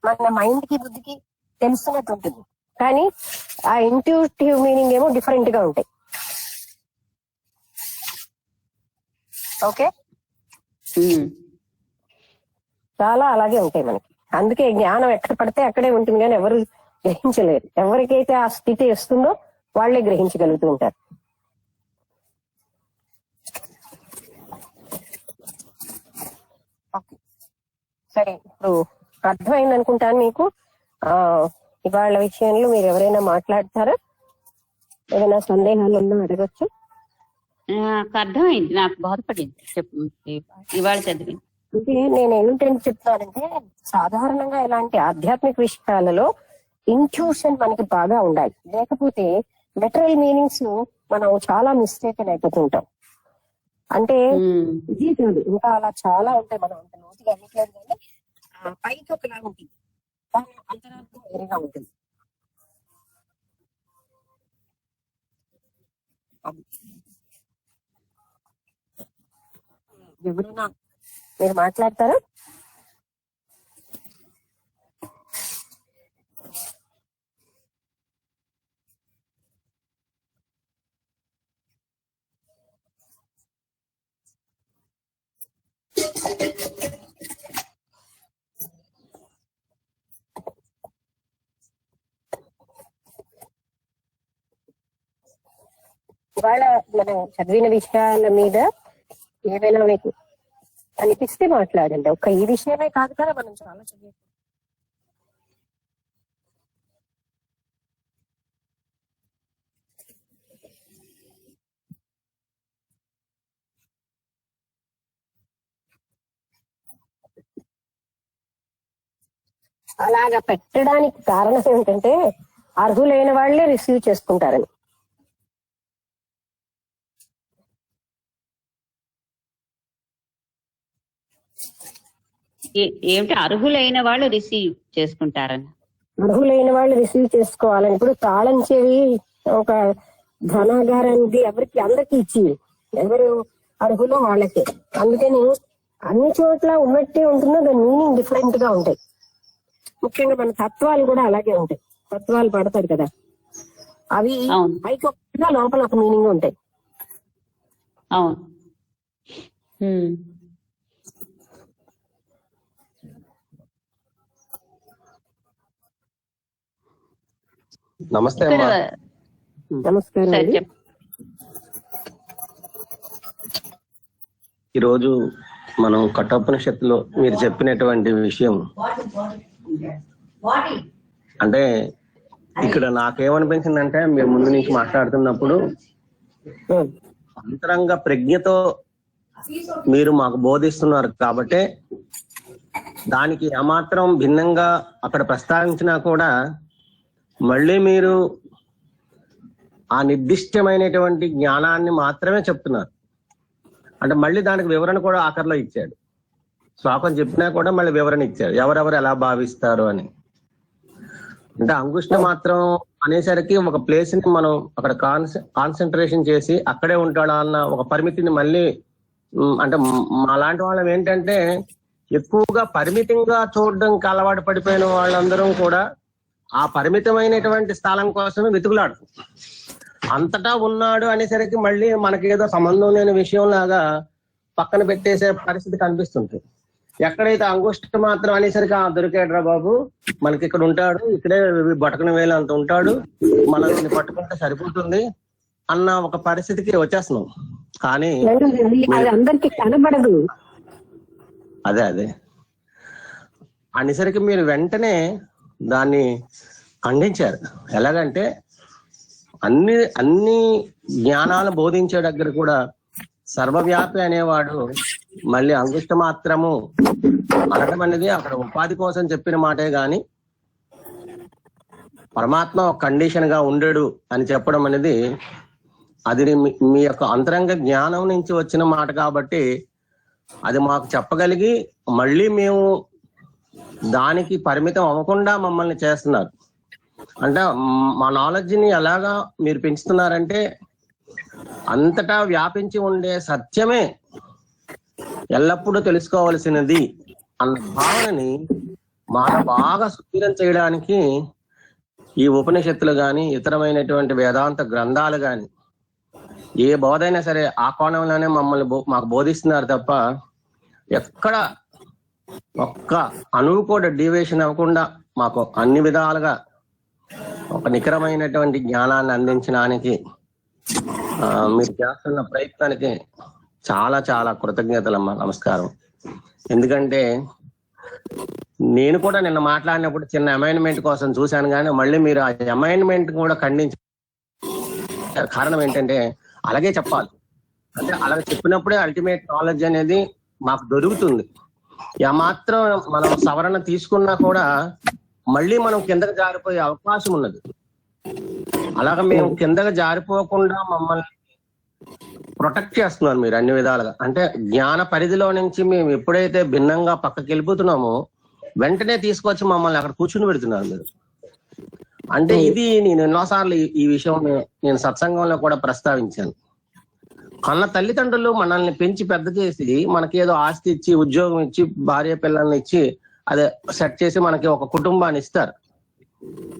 మన మైండ్ కి బుద్ధికి తెలుస్తున్నట్టు ఉంటుంది కానీ ఆ ఇంట్యూటివ్ మీనింగ్ ఏమో డిఫరెంట్ గా ఉంటాయి. ఓకే, చాలా అలాగే ఉంటాయి మనకి. అందుకే జ్ఞానం ఎక్కడ పడితే అక్కడే ఉంటుంది కానీ ఎవరు గ్రహించలేరు. ఎవరికైతే ఆ స్థితి వస్తుందో వాళ్లే గ్రహించగలుగుతూ ఉంటారు. సరే, ఇప్పుడు అర్థమైంది అనుకుంటాను మీకు. ఇవాళ విషయంలో మీరు ఎవరైనా మాట్లాడతారా? ఏదైనా సందేహాలు ఉన్నా అడగచ్చు. నాకు అర్థమైంది, నాకు బాధపడింది చెప్పు ఇవాళ చదివింది. అంటే నేను ఏంటంటే చెప్తానంటే, సాధారణంగా ఇలాంటి ఆధ్యాత్మిక విషయాలలో ఇంట్యూషన్ మనకి బాగా ఉండాలి. లేకపోతే లిటరల్ మీనింగ్స్ మనం చాలా మిస్టేక్ అయిపోతుంటాం. అంటే ఇది కాదు, ఇంకా అలా చాలా ఉంటాయి, మనం అంత లోతుగా అవ్వట్లేదు. కానీ పైకి ఒకలా ఉంటుంది, దాని అంతరార్థం వేరేగా ఉంటుంది. ఎవరైనా మీరు మాట్లాడతారా? ఇవాళ మనం చదివిన విషయాల మీద ఏమైనా మీకు అనిపిస్తే మాట్లాడండి. ఒక్క ఈ విషయమే కాదు కదా, మనం చాలా చదివాం. అలాగా పెట్టడానికి కారణం ఏంటంటే, అర్హులైన వాళ్లే రిసీవ్ చేసుకుంటారని. ఏమిటి అర్హులైన వాళ్ళు రిసీవ్ చేసుకుంటారని? అర్హులైన వాళ్ళు రిసీవ్ చేసుకోవాలని. ఇప్పుడు తాళం చెవి ఒక ధనాగారానికి అందరికి ఇచ్చి, ఎవరు అర్హులో వాళ్ళకే. అందుకని అన్ని చోట్ల ఉన్నట్టే ఉంటుందో దాని మీనింగ్ డిఫరెంట్ గా ఉంటాయి. ముఖ్యంగా మన తత్వాలు కూడా అలాగే ఉంటాయి. తత్వాలు పడతారు కదా, అవి పైకి ఒక లోపల ఒక మీనింగ్ ఉంటాయి. అవును. నమస్తే. నమస్కారం. ఈరోజు మనం కఠోపనిషత్తులో మీరు చెప్పినటువంటి విషయం అంటే, ఇక్కడ నాకేమనిపించిందంటే, మీరు ముందు నుంచి మాట్లాడుతున్నప్పుడు అంతరంగ ప్రజ్ఞతో మీరు మాకు బోధిస్తున్నారు కాబట్టి, దానికి ఏమాత్రం భిన్నంగా అక్కడ ప్రస్తావించినా కూడా మళ్ళీ మీరు ఆ నిర్దిష్టమైనటువంటి జ్ఞానాన్ని మాత్రమే చెప్తున్నారు. అంటే మళ్ళీ దానికి వివరణ కూడా ఆఖరిలో ఇచ్చాడు. శ్లోకం చెప్పినా కూడా మళ్ళీ వివరణ ఇచ్చాడు, ఎవరెవరు ఎలా భావిస్తారు అని. అంటే అంగుష్ట మాత్రం అనేసరికి ఒక ప్లేస్ ని మనం అక్కడ కాన్సన్ట్రేషన్ చేసి అక్కడే ఉంటాడా అన్న ఒక పరిమితిని మళ్ళీ, అంటే అలాంటి వాళ్ళం ఏంటంటే ఎక్కువగా పరిమితంగా చూడడానికి అలవాటు పడిపోయిన వాళ్ళందరూ కూడా ఆ పరిమితమైనటువంటి స్థలం కోసమే వెతుకులాడు. అంతటా ఉన్నాడు అనేసరికి మళ్ళీ మనకేదో సంబంధం లేని విషయం లాగా పక్కన పెట్టేసే పరిస్థితి కనిపిస్తుంటుంది. ఎక్కడైతే అంగుష్ట మాత్రం అనేసరికి దొరికాడురా బాబు, మనకి ఇక్కడ ఉంటాడు, ఇక్కడే బటకన వేలు అంత ఉంటాడు, మనల్ని పట్టుకుంటే సరిపోతుంది అన్న ఒక పరిస్థితికి వచ్చేస్తున్నాం. కానీ అందరికి కనబడదు. అదే అనేసరికి మీరు వెంటనే దాన్ని ఖండించారు. ఎలాగంటే అన్ని జ్ఞానాలు బోధించే దగ్గర కూడా సర్వవ్యాపి అనేవాడు మళ్ళీ అంగుష్ట మాత్రము అనడం అనేది అక్కడ ఉపాధి కోసం చెప్పిన మాటే గాని పరమాత్మ ఒక కండిషన్ గా ఉండడు అని చెప్పడం అనేది అది మీ యొక్క అంతరంగ జ్ఞానం నుంచి వచ్చిన మాట కాబట్టి అది మాకు చెప్పగలిగి మళ్ళీ మేము దానికి పరిమితం అవ్వకుండా మమ్మల్ని చేస్తున్నారు. అంటే మా నాలెడ్జ్ ని ఎలాగా మీరు పెంచుతున్నారంటే, అంతటా వ్యాపించి ఉండే సత్యమే ఎల్లప్పుడూ తెలుసుకోవలసినది అన్న భావనని మాకు బాగా సుస్థిరం చేయడానికి ఈ ఉపనిషత్తులు గాని ఇతరమైనటువంటి వేదాంత గ్రంథాలు గాని ఏ బోధైనా సరే ఆ కోణంలోనే మమ్మల్ని మాకు బోధిస్తున్నారు తప్ప ఎక్కడ ఒక్క అణువు కూడా డీవియేషన్ అవ్వకుండా మాకు అన్ని విధాలుగా ఒక నికరమైనటువంటి జ్ఞానాన్ని అందించడానికి మీరు చేస్తున్న ప్రయత్నానికి చాలా చాలా కృతజ్ఞతలమ్మా. నమస్కారం. ఎందుకంటే నేను కూడా నిన్న మాట్లాడినప్పుడు చిన్న అమైన్మెంట్ కోసం చూశాను, కానీ మళ్ళీ మీరు ఆ అమైన్మెంట్ కూడా ఖండించారు. కారణం ఏంటంటే అలాగే చెప్పాలి, అంటే అలా చెప్పినప్పుడే అల్టిమేట్ నాలెడ్జ్ అనేది మాకు దొరుకుతుంది. మాత్రం మనం సవరణ తీసుకున్నా కూడా మళ్ళీ మనం కిందకి జారిపోయే అవకాశం ఉన్నది. అలాగా మేము కిందకి జారిపోకుండా మమ్మల్ని ప్రొటెక్ట్ చేస్తున్నారు మీరు అన్ని విధాలుగా. అంటే జ్ఞాన పరిధిలో నుంచి మేము ఎప్పుడైతే భిన్నంగా పక్కకి వెళ్ళిపోతున్నామో వెంటనే తీసుకొచ్చి మమ్మల్ని అక్కడ కూర్చుని పెడుతున్నారు మీరు. అంటే ఇది నేను ఎన్నోసార్లు ఈ విషయం నేను సత్సంగంలో కూడా ప్రస్తావించాను. కన్న తల్లిదండ్రులు మనల్ని పెంచి పెద్ద చేసి మనకి ఏదో ఆస్తి ఇచ్చి, ఉద్యోగం ఇచ్చి, భార్య పిల్లల్ని ఇచ్చి, అదే సెట్ చేసి మనకి ఒక కుటుంబాన్ని ఇస్తారు.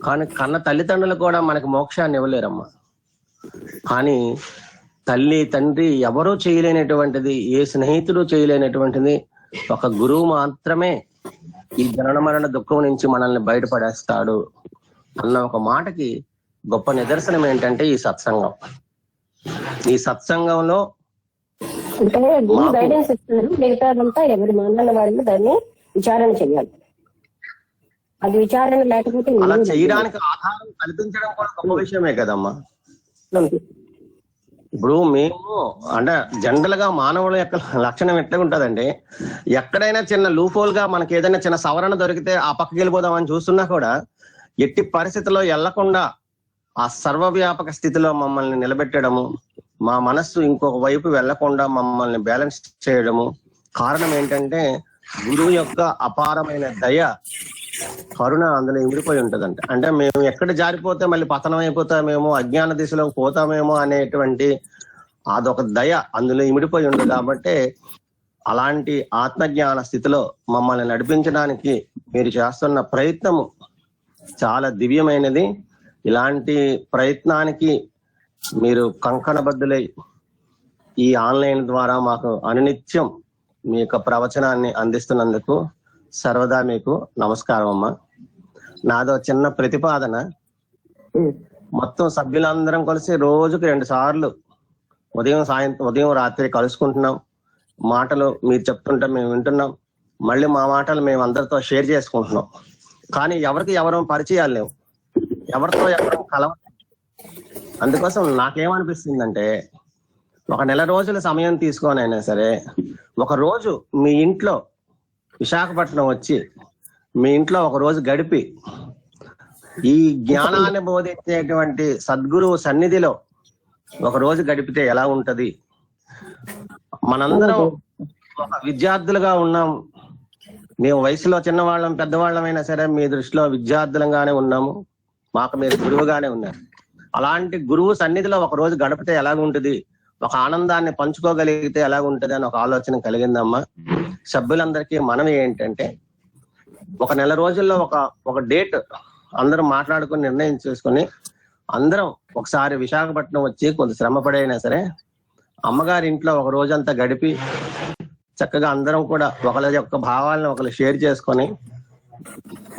కానీ కన్న తల్లిదండ్రులు కూడా మనకి మోక్షాన్ని ఇవ్వలేరమ్మా. కానీ తల్లి తండ్రి ఎవరూ చేయలేనటువంటిది, ఏ స్నేహితుడు చేయలేనటువంటిది ఒక గురువు మాత్రమే ఈ జనన మరణ దుఃఖం నుంచి మనల్ని బయటపడేస్తాడు అన్న ఒక మాటకి గొప్ప నిదర్శనం ఏంటంటే ఈ సత్సంగం. ఈ సత్సంగంలో అంటే గురువు గైడెన్స్ ఇస్తున్నారు, మిగతాదంతా ఎవరి మానవ వాళ్ళు దాన్ని విచారణ చేయాలి. అది విచారణ లేకపోతే అలా చేయడానికి ఆధారం కల్పించడం కూడా గొప్ప విషయమే కదమ్మా. ఇప్పుడు మేము అంటే జనరల్ గా మానవుల యొక్క లక్షణం ఎట్లా ఉంటదంటే, ఎక్కడైనా చిన్న లూఫోల్ గా మనకి ఏదైనా చిన్న సవరణ దొరికితే ఆ పక్కకి వెళ్ళిపోదామని చూస్తున్నా కూడా ఎట్టి పరిస్థితుల్లో వెళ్లకుండా ఆ సర్వవ్యాపక స్థితిలో మమ్మల్ని నిలబెట్టడము, మా మనస్సు ఇంకొక వైపు వెళ్లకుండా మమ్మల్ని బ్యాలెన్స్ చేయడము కారణం ఏంటంటే గురువు యొక్క అపారమైన దయ, కరుణ అందులో ఇమిడిపోయి ఉంటదంట. అంటే మేము ఎక్కడ జారిపోతే మళ్ళీ పతనం అయిపోతామేమో, అజ్ఞాన దిశలోకి పోతామేమో అనేటువంటి అదొక దయ అందులో ఇమిడిపోయి ఉంది. కాబట్టి అలాంటి ఆత్మజ్ఞాన స్థితిలో మమ్మల్ని నడిపించడానికి మీరు చేస్తున్న ప్రయత్నము చాలా దివ్యమైనది. ఇలాంటి ప్రయత్నానికి మీరు కంకణబద్ధులై ఈ ఆన్లైన్ ద్వారా మాకు అనునిత్యం మీ యొక్క ప్రవచనాన్ని అందిస్తున్నందుకు సర్వదా మీకు నమస్కారం అమ్మా. నాదో చిన్న ప్రతిపాదన, మొత్తం సభ్యులందరం కలిసి రోజుకి 2 సార్లు ఉదయం రాత్రి కలుసుకుంటున్నాం. మాటలు మీరు చెప్తుంటే మేము వింటున్నాం, మళ్ళీ మా మాటలు మేము అందరితో షేర్ చేసుకుంటున్నాం. కానీ ఎవరికి ఎవరం పరిచయాలు లేవు, ఎవరితో ఎవరం కలవ. అందుకోసం నాకేమనిపిస్తుందంటే ఒక నెల రోజుల సమయం తీసుకొని అయినా సరే ఒక రోజు మీ ఇంట్లో విశాఖపట్నం వచ్చి మీ ఇంట్లో ఒక రోజు గడిపి ఈ జ్ఞానాన్ని బోధించేటువంటి సద్గురువు సన్నిధిలో ఒక రోజు గడిపితే ఎలా ఉంటది? మనందరం ఒక విద్యార్థులుగా ఉన్నాం. మేము వయసులో చిన్నవాళ్ళం పెద్దవాళ్ళమైనా సరే మీ దృష్టిలో విద్యార్థులంగానే ఉన్నాము, మాకు మీరు గురువుగానే ఉన్నారు. అలాంటి గురువు సన్నిధిలో ఒక రోజు గడిపితే ఎలాగుంటది, ఒక ఆనందాన్ని పంచుకోగలిగితే ఎలాగుంటది అని ఒక ఆలోచన కలిగిందమ్మా. సభ్యులందరికీ మనం ఏంటంటే ఒక నెల రోజుల్లో ఒక డేట్ అందరం మాట్లాడుకుని నిర్ణయం చేసుకుని అందరం ఒకసారి విశాఖపట్నం వచ్చి కొంత శ్రమ పడైనా సరే అమ్మగారి ఇంట్లో ఒక రోజంతా గడిపి చక్కగా అందరం కూడా ఒకరి యొక్క భావాలను ఒకరు షేర్ చేసుకొని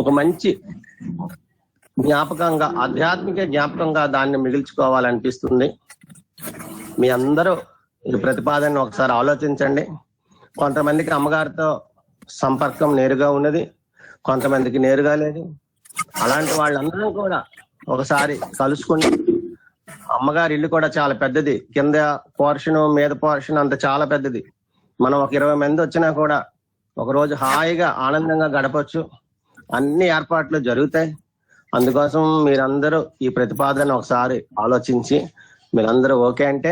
ఒక మంచి జ్ఞాపకంగా, ఆధ్యాత్మిక జ్ఞాపకంగా దాన్ని మిగిల్చుకోవాలనిపిస్తుంది. మీ అందరూ ఈ ప్రతిపాదనను ఒకసారి ఆలోచించండి. కొంతమందికి అమ్మగారితో సంపర్కం నేరుగా ఉన్నది, కొంతమందికి నేరుగా లేదు. అలాంటి వాళ్ళందరూ కూడా ఒకసారి కలుసుకుని, అమ్మగారి ఇల్లు కూడా చాలా పెద్దది, కింద పోర్షన్ మీద పోర్షన్ అంత చాలా పెద్దది. మనం ఒక 20 మంది వచ్చినా కూడా ఒక రోజు హాయిగా ఆనందంగా గడపచ్చు. అన్ని ఏర్పాట్లు జరుగుతాయి. అందుకోసం మీరందరూ ఈ ప్రతిపాదన ఒకసారి ఆలోచించి మీరందరూ ఓకే అంటే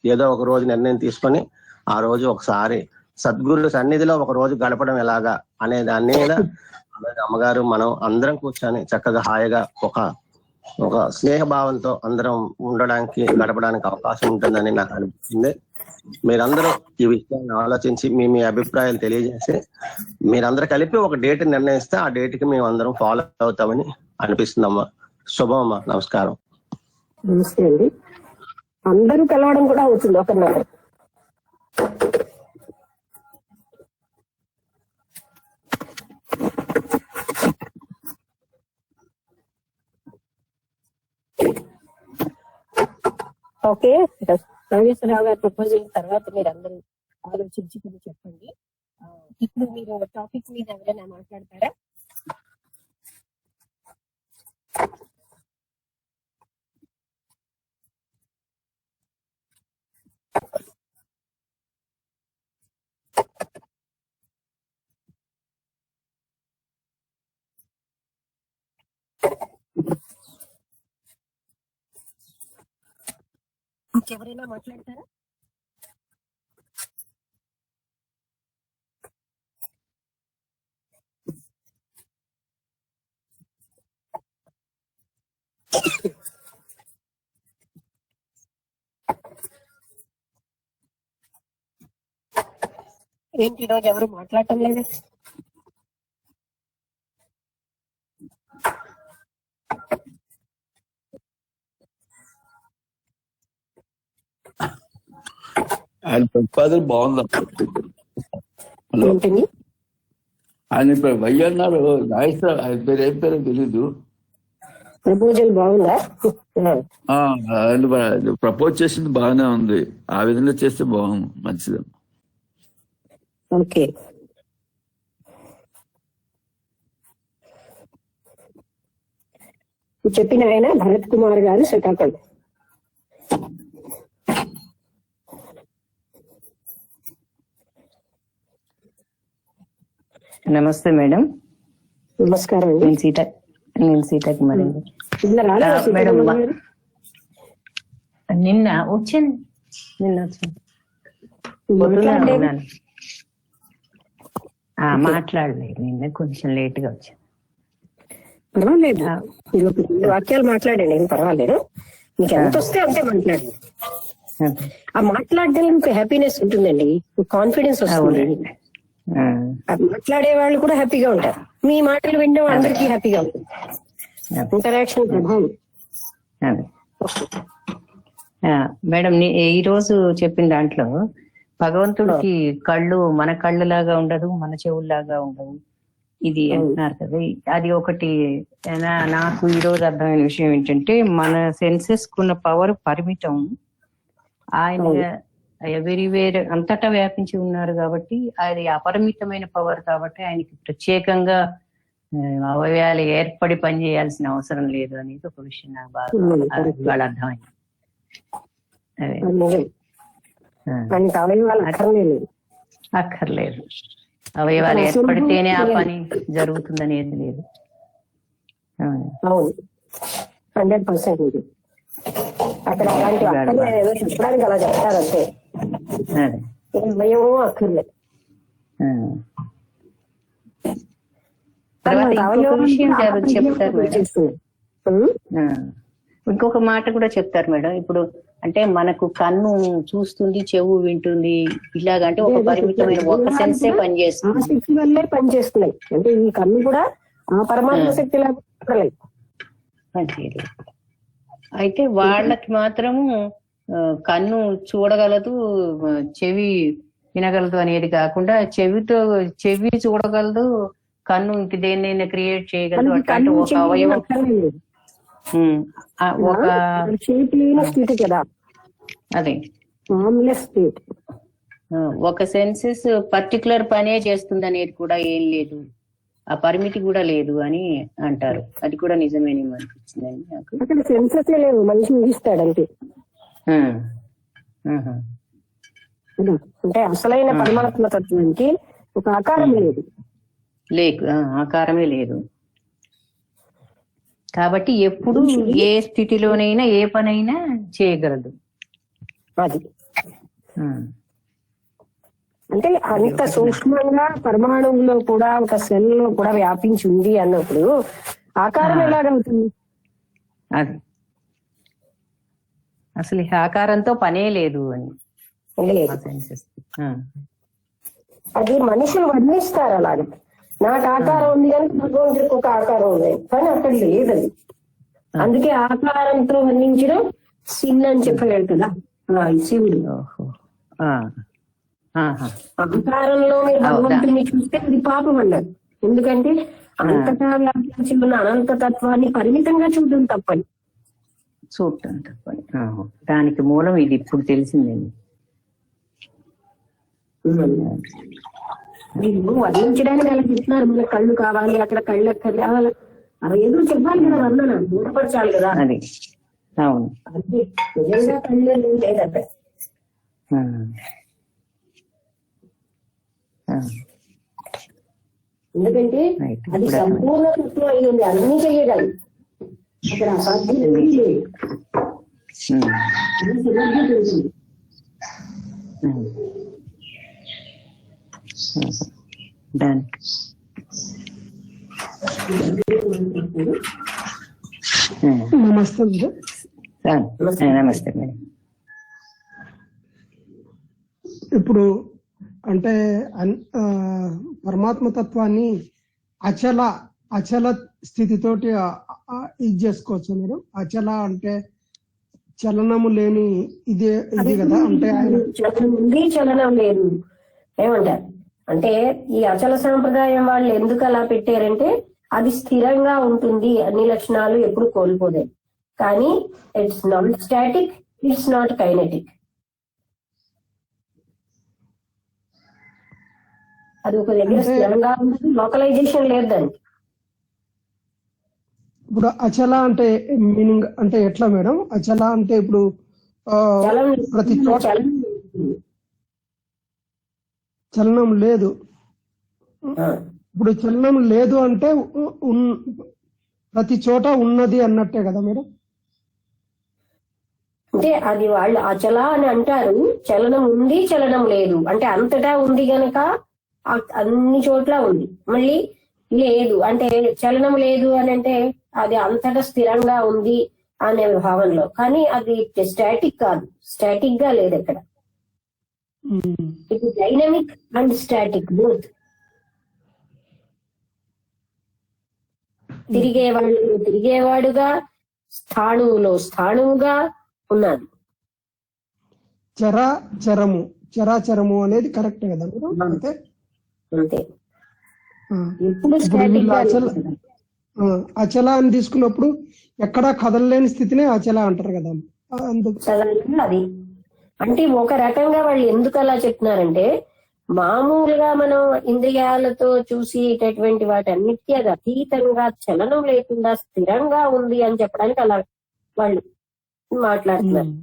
ఏదో ఒక రోజు నిర్ణయం తీసుకొని ఆ రోజు ఒకసారి సద్గురు సన్నిధిలో ఒక రోజు గడపడం ఎలాగా అనే దాన్ని మీద అమ్మగారు మనం అందరం కూర్చొని చక్కగా హాయిగా ఒక స్నేహభావంతో అందరం ఉండడానికి గడపడానికి అవకాశం ఉంటుందని నాకు అనిపిస్తుంది. మీరందరూ ఈ విషయాన్ని ఆలోచించి మీ అభిప్రాయాలు తెలియజేసి మీరందరూ కలిపి ఒక డేట్ నిర్ణయిస్తే ఆ డేట్కి మేము అందరం ఫాలో అవుతామని అనిపిస్తుందమ్మా. శుభమమ్మా. నమస్కారం. నమస్తే అండి. అందరూ కలవడం కూడా అవుతుంది ఒకరినొకరు. ఓకే, నాగేశ్వరరావు గారి ప్రపోజల్ తర్వాత మీరు అందరూ ఆలోచించి చెప్పండి. ఇప్పుడు మీరు టాపిక్ మీద ఎవరైనా మాట్లాడతారా? ఇంకెవరైనా మాట్లాడతారా? ఏంటి ఈరోజు ఎవరు మాట్లాడటం లేదు? ఆయన ప్రతిపాదన బాగుంది. హలో, ఏంటండి? ఆయన ఇప్పుడు వై అన్నారు నాగేశ్వర, ఆయన పేరు ఏం పేరో తెలీదు. ప్రపోజల్ బాగుందా? ఆయన ప్రపోజ్ చేసింది బాగానే ఉంది, ఆ విధంగా చేస్తే బాగుంది, మంచిది. ఓకే, చెప్పిన ఆయన భరత్ కుమార్ గారు శ్రీకాకుళం. నమస్తే మేడం. నమస్కారం అండి. నేను సీతాకుమారి. నిన్న రాలేదా మేడం? సీతారామన్ గారు? నిన్న వచ్చాను. మాట్లాడలేదు. మాట్లాడలేదు, నిన్న కొంచెం లేట్ గా వచ్చాను. పర్వాలేదు, మీరు ఒక 2 వాక్యాలు మాట్లాడండి, ఏం పర్వాలేదు. మీకు ఎంత వస్తే అంతే మాట్లాడండి. ఆ మాట్లాడడం మీకు హ్యాపీనెస్ ఉంటుందండి, కాన్ఫిడెన్స్ వస్తుంది. మాట్లాడే వాళ్ళు కూడా హ్యాపీగా ఉంటారు, మీ మాటలు వినడం అందరికీ హ్యాపీగా ఉంటుంది. ఇంటరాక్షన్ ప్రభావం. మేడం, ఈ రోజు చెప్పిన దాంట్లో భగవంతుడికి కళ్ళు మన కళ్ళులాగా ఉండదు, మన చెవుల్లాగా ఉండదు, ఇది అంటున్నారు కదా. అది ఒకటి నాకు ఈ రోజు అర్థమైన విషయం ఏంటంటే, మన సెన్సెస్ కున్న పవర్ పరిమితం. ఆయన ఎవ్రీవేర్ అంతటా వ్యాపించి ఉన్నారు కాబట్టి అది అపరిమితమైన పవర్ కాబట్టి ఆయనకి ప్రత్యేకంగా అవయవాలు ఏర్పడి పనిచేయాల్సిన అవసరం లేదు అనేది ఒక విషయం నాకు బాగా ఇవాళ అర్థమైంది. అక్కర్లేదు, అవయవాలు ఏర్పడితేనే ఆ పని జరుగుతుందనేది లేదు. 100% అక్కడ అలాంటి అక్కర్లేదు, చెప్పడానికి అలా చెప్తారు అంతే, భయమో అక్కర్లేదు. ఇంకొక మాట కూడా చెప్తారు మేడం. ఇప్పుడు అంటే మనకు కన్ను చూస్తుంది, చెవు వింటుంది, ఇలాగంటే ఒక పరిమితమైన ఒక సెన్సే పనిచేస్తుంది, ఆ శక్తి వల్లే పనిచేస్తున్నాయి. అంటే ఈ కన్ను కూడా ఆ పరమాత్మ శక్తి లాగా పనిచేయలేదు. అయితే వాళ్ళకి మాత్రము కన్ను చూడగలదు, చెవి వినగలదు అనేది కాకుండా చెవి చూడగలదు, కన్ను ఇంక దేన్నైనా క్రియేట్ చేయగలదు. అట్లాంటి ఒక అవయవం, ఒక అదే ఒక సెన్సెస్ పర్టికులర్ పనే చేస్తుంది అనేది కూడా ఏం లేదు, ఆ పరిమితి కూడా లేదు అని అంటారు. అది కూడా నిజమేనేమో అనిపించిందండి నాకు. అక్కడ సెన్సెస్ లేవు, మనిషి ఊహిస్తాడంతే. అంటే అసలైన పరమాత్మ తత్వానికి ఒక ఆకారం లేదు, ఆకారమే లేదు. కాబట్టి ఎప్పుడు ఏ స్థితిలోనైనా ఏ పనైనా చేయగలదు. అది అంటే అంత సూక్ష్మంగా పరమాణువులో కూడా ఒక సెల్ లో కూడా వ్యాపించి ఉంది అన్నప్పుడు ఆకారం ఎలాగవుతుంది? అది అసలు ఆకారంతో పనే లేదు అని అది మనుషులు వర్ణిస్తారు అలాగే. నాకు ఆకారం ఉంది కానీ భగవంతుడికి ఒక ఆకారం ఉంది, కానీ అక్కడ లేదది. అందుకే ఆకారంతో వర్ణించడం సిన్ అని చెప్పలేడు కదా శివుడు. ఆకారంలో మీరు భగవంతుడిని చూస్తే అది పాపం అన్నారు. ఎందుకంటే అంతటా వ్యాపించి ఉన్న అనంత తత్వాన్ని పరిమితంగా చూడడం తప్పని. దానికి మూలం ఇది ఇప్పుడు తెలిసిందండి. వీళ్ళు వర్ణించడానికి అలా చెప్తున్నారు, మన కళ్ళు కావాలి, అక్కడ కళ్ళు ఎక్కడ కావాలి, అవి ఏదో చెప్పాలి కదా, వర్ణన దూరపరచాలి కదా. అది అవును. అంటే నిజంగా కళ్ళు లేదంటే ఆ. ఆ. ఎందుకంటే రైట్. అది ఇప్పుడు సంపూర్ణ తత్వం అయ్యింది, అన్ని చేయగలదు. అక్కడ అసాధ్యం ఏమీ లేదు. అది సులభంగా తెలుస్తుంది. డన్. నమస్తే మేడం. నమస్తే మేడం. ఇప్పుడు అంటే పరమాత్మ తత్వాన్ని అచల స్థితితోటి ఇది చేసుకోవచ్చు మీరు. అచల అంటే చలనము లేని ఇది కదా. అంటే ఆయన చలనం ఉంది, చలనం లేదు. ఏమంటారు అంటే ఈ అచల సాంప్రదాయం వాళ్ళు ఎందుకు అలా పెట్టారంటే అది స్థిరంగా ఉంటుంది, అన్ని లక్షణాలు ఎప్పుడు కోల్పోలేదు. కానీ it's not static, it's not kinetic. అది ఒక దగ్గర స్థిరంగా ఉంటుంది, లోకలైజేషన్ లేదు దానికి. ఇప్పుడు అచల అంటే మీనింగ్ అంటే ఎట్లా మేడం? అచల అంటే ఇప్పుడు ప్రతి చోట చలనం లేదు. ఇప్పుడు చలనం లేదు అంటే ప్రతి చోట ఉన్నది అన్నట్టే కదా మేడం? అంటే అది వాళ్ళు అచల అని అంటారు. చలనం ఉంది, చలనం లేదు అంటే అంతటా ఉంది గనక అన్ని చోట్ల ఉంది. మళ్ళీ లేదు అంటే చలనం లేదు అని అంటే అది అంతటా స్థిరంగా ఉంది అనే భావనలో. కానీ అది స్టాటిక్ కాదు, స్టాటిక్ గా లేదు ఇక్కడ. It dynamic and static both. తిరిగేవాడుగా స్థాణువుగా ఉన్నది. చరాచరము అనేది కరెక్ట్ కదా మీరు? అంతే అంతే. ఎప్పుడు స్టాటిక్ గా అచల అని తీసుకున్నప్పుడు ఎక్కడా కదలలేని స్థితినే అచల అంటారు కదా. అది అంటే ఒక రకంగా వాళ్ళు ఎందుకు అలా చెప్తున్నారంటే మామూలుగా మనం ఇంద్రియాలతో చూసేటటువంటి వాటన్నిటికీ అది అతీతంగా చలనం లేకుండా స్థిరంగా ఉంది అని చెప్పడానికి అలా వాళ్ళు మాట్లాడుతున్నారు.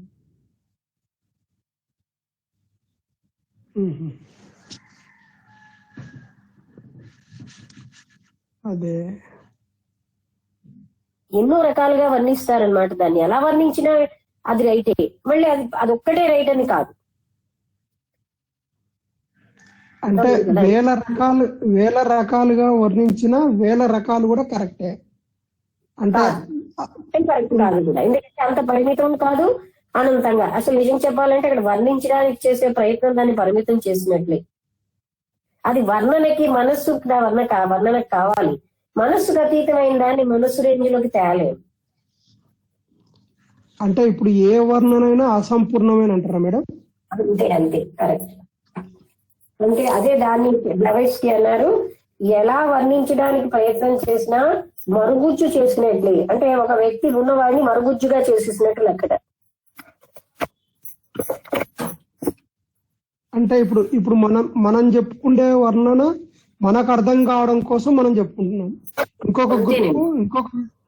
అదే ఎన్నో రకాలుగా వర్ణిస్తారనమాట. దాన్ని ఎలా వర్ణించినా అది రైటే. మళ్ళీ అదొక్కటే రైట్ అని కాదు. అంటే వేల రకాలుగా వర్ణించిన వేల రకాలు కూడా కరెక్టే అంటే కరెక్ట్ కాదు కూడా. ఎందుకంటే అంత పరిమితం కాదు, అనంతంగా. అసలు నిజం చెప్పాలంటే అక్కడ వర్ణించడానికి చేసే ప్రయత్నం దాన్ని పరిమితం చేసినట్లే. అది వర్ణనకి మనస్సు వర్ణనకు కావాలి. మనస్సుకు అతీతమైన దాన్ని మనస్సు రేంజ్లోకి తేలేదు. అంటే ఇప్పుడు ఏ వర్ణనైనా అసంపూర్ణమైన అంటారా మేడం? అంతే కరెక్ట్. అంటే అదే దాన్ని బ్లవైస్కి అన్నారు, ఎలా వర్ణించడానికి ప్రయత్నం చేసినా మరుగుజ్జు చేసినట్లే. అంటే ఒక వ్యక్తి ఉన్నవాడిని మరుగుజ్జుగా చేసేసినట్లు అక్కడ. అంటే ఇప్పుడు మనం చెప్పుకునే వర్ణన మనకు అర్థం కావడం కోసం మనం చెప్పుకుంటున్నాం.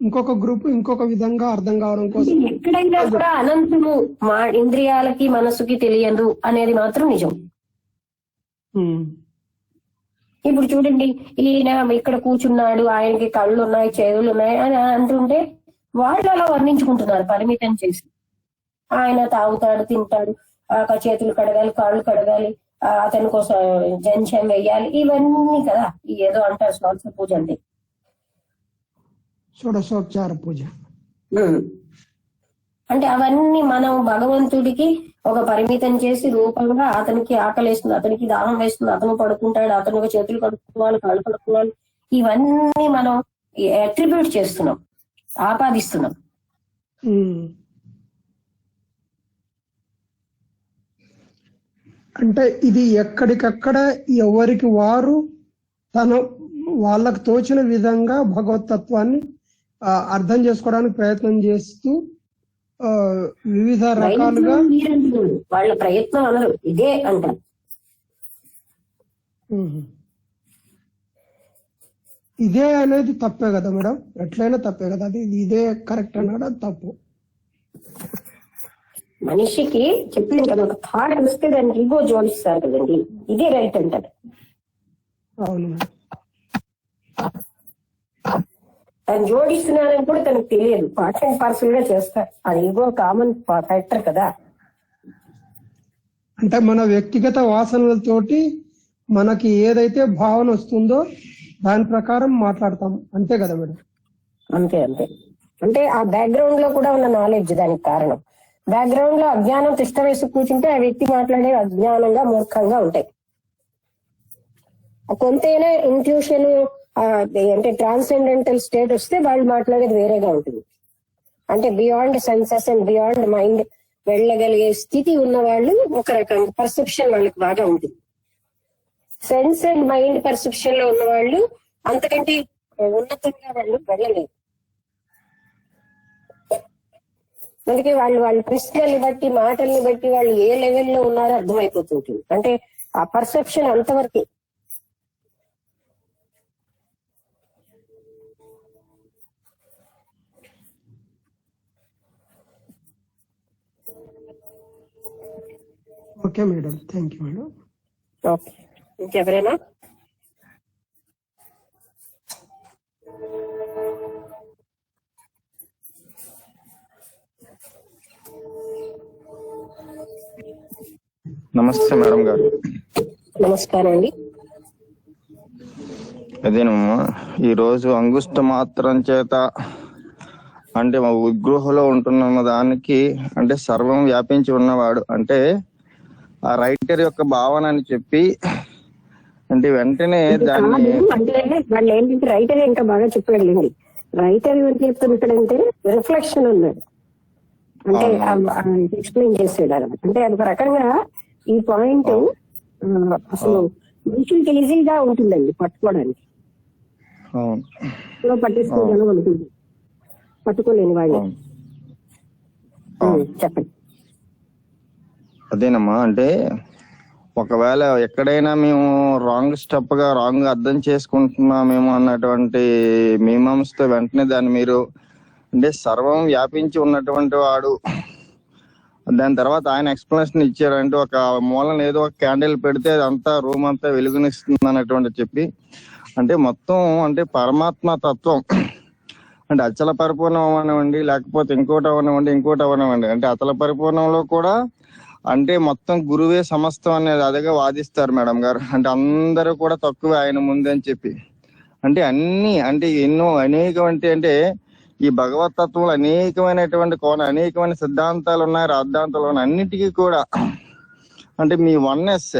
ఇంకొక గ్రూప్ ఇంకొక విధంగా అర్థం కావడం కోసం. ఎక్కడైనా కూడా అనంతము మా ఇంద్రియాలకి మనసుకి తెలియదు అనేది మాత్రం నిజం. ఇప్పుడు చూడండి, ఈయన ఇక్కడ కూర్చున్నాడు, ఆయనకి కళ్ళు ఉన్నాయి, చెవులు ఉన్నాయి అని అంటుంటే వాళ్ళు అలా వర్ణించుకుంటున్నారు పరిమితం చేసి. ఆయన తాగుతాడు, తింటాడు, చేతులు కడగాలి, కాళ్ళు కడగాలి, అతని కోసం జంధ్యం వేయాలి, ఇవన్నీ కదా ఏదో అంటారు షోడశ పూజ అంటే. షోడశోపచార పూజ అంటే అవన్నీ మనం భగవంతుడికి ఒక పరిమితం చేసి రూపంగా అతనికి ఆకలేస్తుంది, అతనికి దాహం వేస్తుంది, అతను పడుకుంటాడు, అతను చేతులు కడుక్కోవాలి, కాళ్ళు కడుక్కోవాలి, ఇవన్నీ మనం అట్రిబ్యూట్ చేస్తున్నాం, ఆపాదిస్తున్నాం. అంటే ఇది ఎక్కడికక్కడ ఎవరికి వారు వాళ్ళకు తోచిన విధంగా భగవతత్వాన్ని అర్థం చేసుకోవడానికి ప్రయత్నం చేస్తూ వివిధ రకాలుగా వాళ్ళ ప్రయత్నం అనరు, ఇదే అంటారు. ఇదే అనేది తప్పే కదా మేడం, ఎట్లయినా తప్పే కదా, అది ఇదే కరెక్ట్ అన్నాడు, అది తప్పు. మనిషికి చెప్పింది కదా, ఒక థాట్ వస్తే దానికి ఈగో జోడిస్తారు కదండి, ఇదే రైట్ అంటారు. అవును మేడం. తను జోడిస్తున్నారని కూడా తనకు తెలియదు, పార్ట్ అండ్ పార్సల్ గా చేస్తారు. అది ఈగో కామన్ ఫ్యాక్టర్ కదా. అంటే మన వ్యక్తిగత వాసనలతోటి మనకి ఏదైతే భావన వస్తుందో దాని ప్రకారం మాట్లాడతాం, అంతే కదా మేడం? అంతే అంతే. అంటే ఆ బ్యాక్గ్రౌండ్ లో కూడా ఉన్న నాలెడ్జ్ దానికి కారణం. బ్యాక్గ్రౌండ్ లో అజ్ఞానం తిష్ట వేసి కూర్చుంటే ఆ వ్యక్తి మాట్లాడే అజ్ఞానంగా మూర్ఖంగా ఉంటాయి. కొంతైనా ఇంట్యూషన్ అంటే ట్రాన్సెండెంటల్ స్టేట్ వస్తే వాళ్ళు మాట్లాడేది వేరేగా ఉంటుంది. అంటే beyond senses and beyond mind వెళ్ళగలిగే స్థితి ఉన్న వాళ్ళు ఒక రకం పర్సెప్షన్ వాళ్ళకి బాగా ఉంటుంది. సెన్స్ అండ్ మైండ్ పర్సెప్షన్ లో ఉన్న వాళ్ళు అంతకంటే ఉన్నతంగా వాళ్ళు వెళ్ళలేరు. అందుకే వాళ్ళ ప్రశ్నల్ని బట్టి మాటల్ని బట్టి వాళ్ళు ఏ లెవెల్లో ఉన్నారో అర్థమైపోతుంటుంది. అంటే ఆ పర్సెప్షన్ అంతవరకే. Okay madam, thank you madam. Okay, ఇంకెవరైనా? నమస్తే మేడం గారు. నమస్కారం అండి. అదేనమ్మా, ఈరోజు అంగుష్ట మాత్రం చేత అంటే మా విగృహలో ఉంటున్న దానికి అంటే సర్వం వ్యాపించి ఉన్నవాడు అంటే ఆ రైటర్ యొక్క భావన అని చెప్పి అంటే వెంటనే దాన్ని అంటే వాళ్ళు ఏంటంటే రైటర్ ఇంకా బాగా చెప్పాడు. రైటర్ ఏం చెప్తున్నాడంటే రిఫ్లెక్షన్ ఉన్నాడు, అంటే ఎక్స్ప్లెయిన్ చేసాడు అనమాట. అంటే అదొక రకంగా ఈ పాయింట్ అసలు మనుషులకి ఈజీగా ఉంటుందండి పట్టుకోవడానికి. పట్టించుకోవడం ఉంటుంది, పట్టుకోలేని వాళ్ళు. చెప్పండి. అదేనమ్మా, అంటే ఒకవేళ ఎక్కడైనా మేము రాంగ్ స్టెప్ గా రాంగ్ అర్థం చేసుకుంటున్నామేమో అన్నటువంటి మీమాంసతో వెంటనే దాన్ని మీరు అంటే సర్వం వ్యాపించి ఉన్నటువంటి వాడు, దాని తర్వాత ఆయన ఎక్స్ప్లెనేషన్ ఇచ్చారంటే ఒక మూలన ఏదో ఒక క్యాండిల్ పెడితే అదంతా రూమ్ అంతా వెలుగునిస్తుంది అన్నటువంటి చెప్పి అంటే మొత్తం అంటే పరమాత్మ తత్వం అంటే అచల పరిపూర్ణం అవనివ్వండి, లేకపోతే ఇంకోటి అవనివ్వండి అంటే అచల పరిపూర్ణంలో కూడా అంటే మొత్తం గురువే సమస్తం అనేది అదిగా వాదిస్తారు మేడం గారు. అంటే అందరూ కూడా తక్కువే ఆయన ముందు అని చెప్పి అంటే అన్ని అంటే ఎన్నో అంటే ఈ భగవత్ తత్వంలో అనేకమైనటువంటి అనేకమైన సిద్ధాంతాలు ఉన్నాయి, రాద్ధాంతాలు ఉన్నాయి. అన్నిటికీ కూడా అంటే మీ వన్నెస్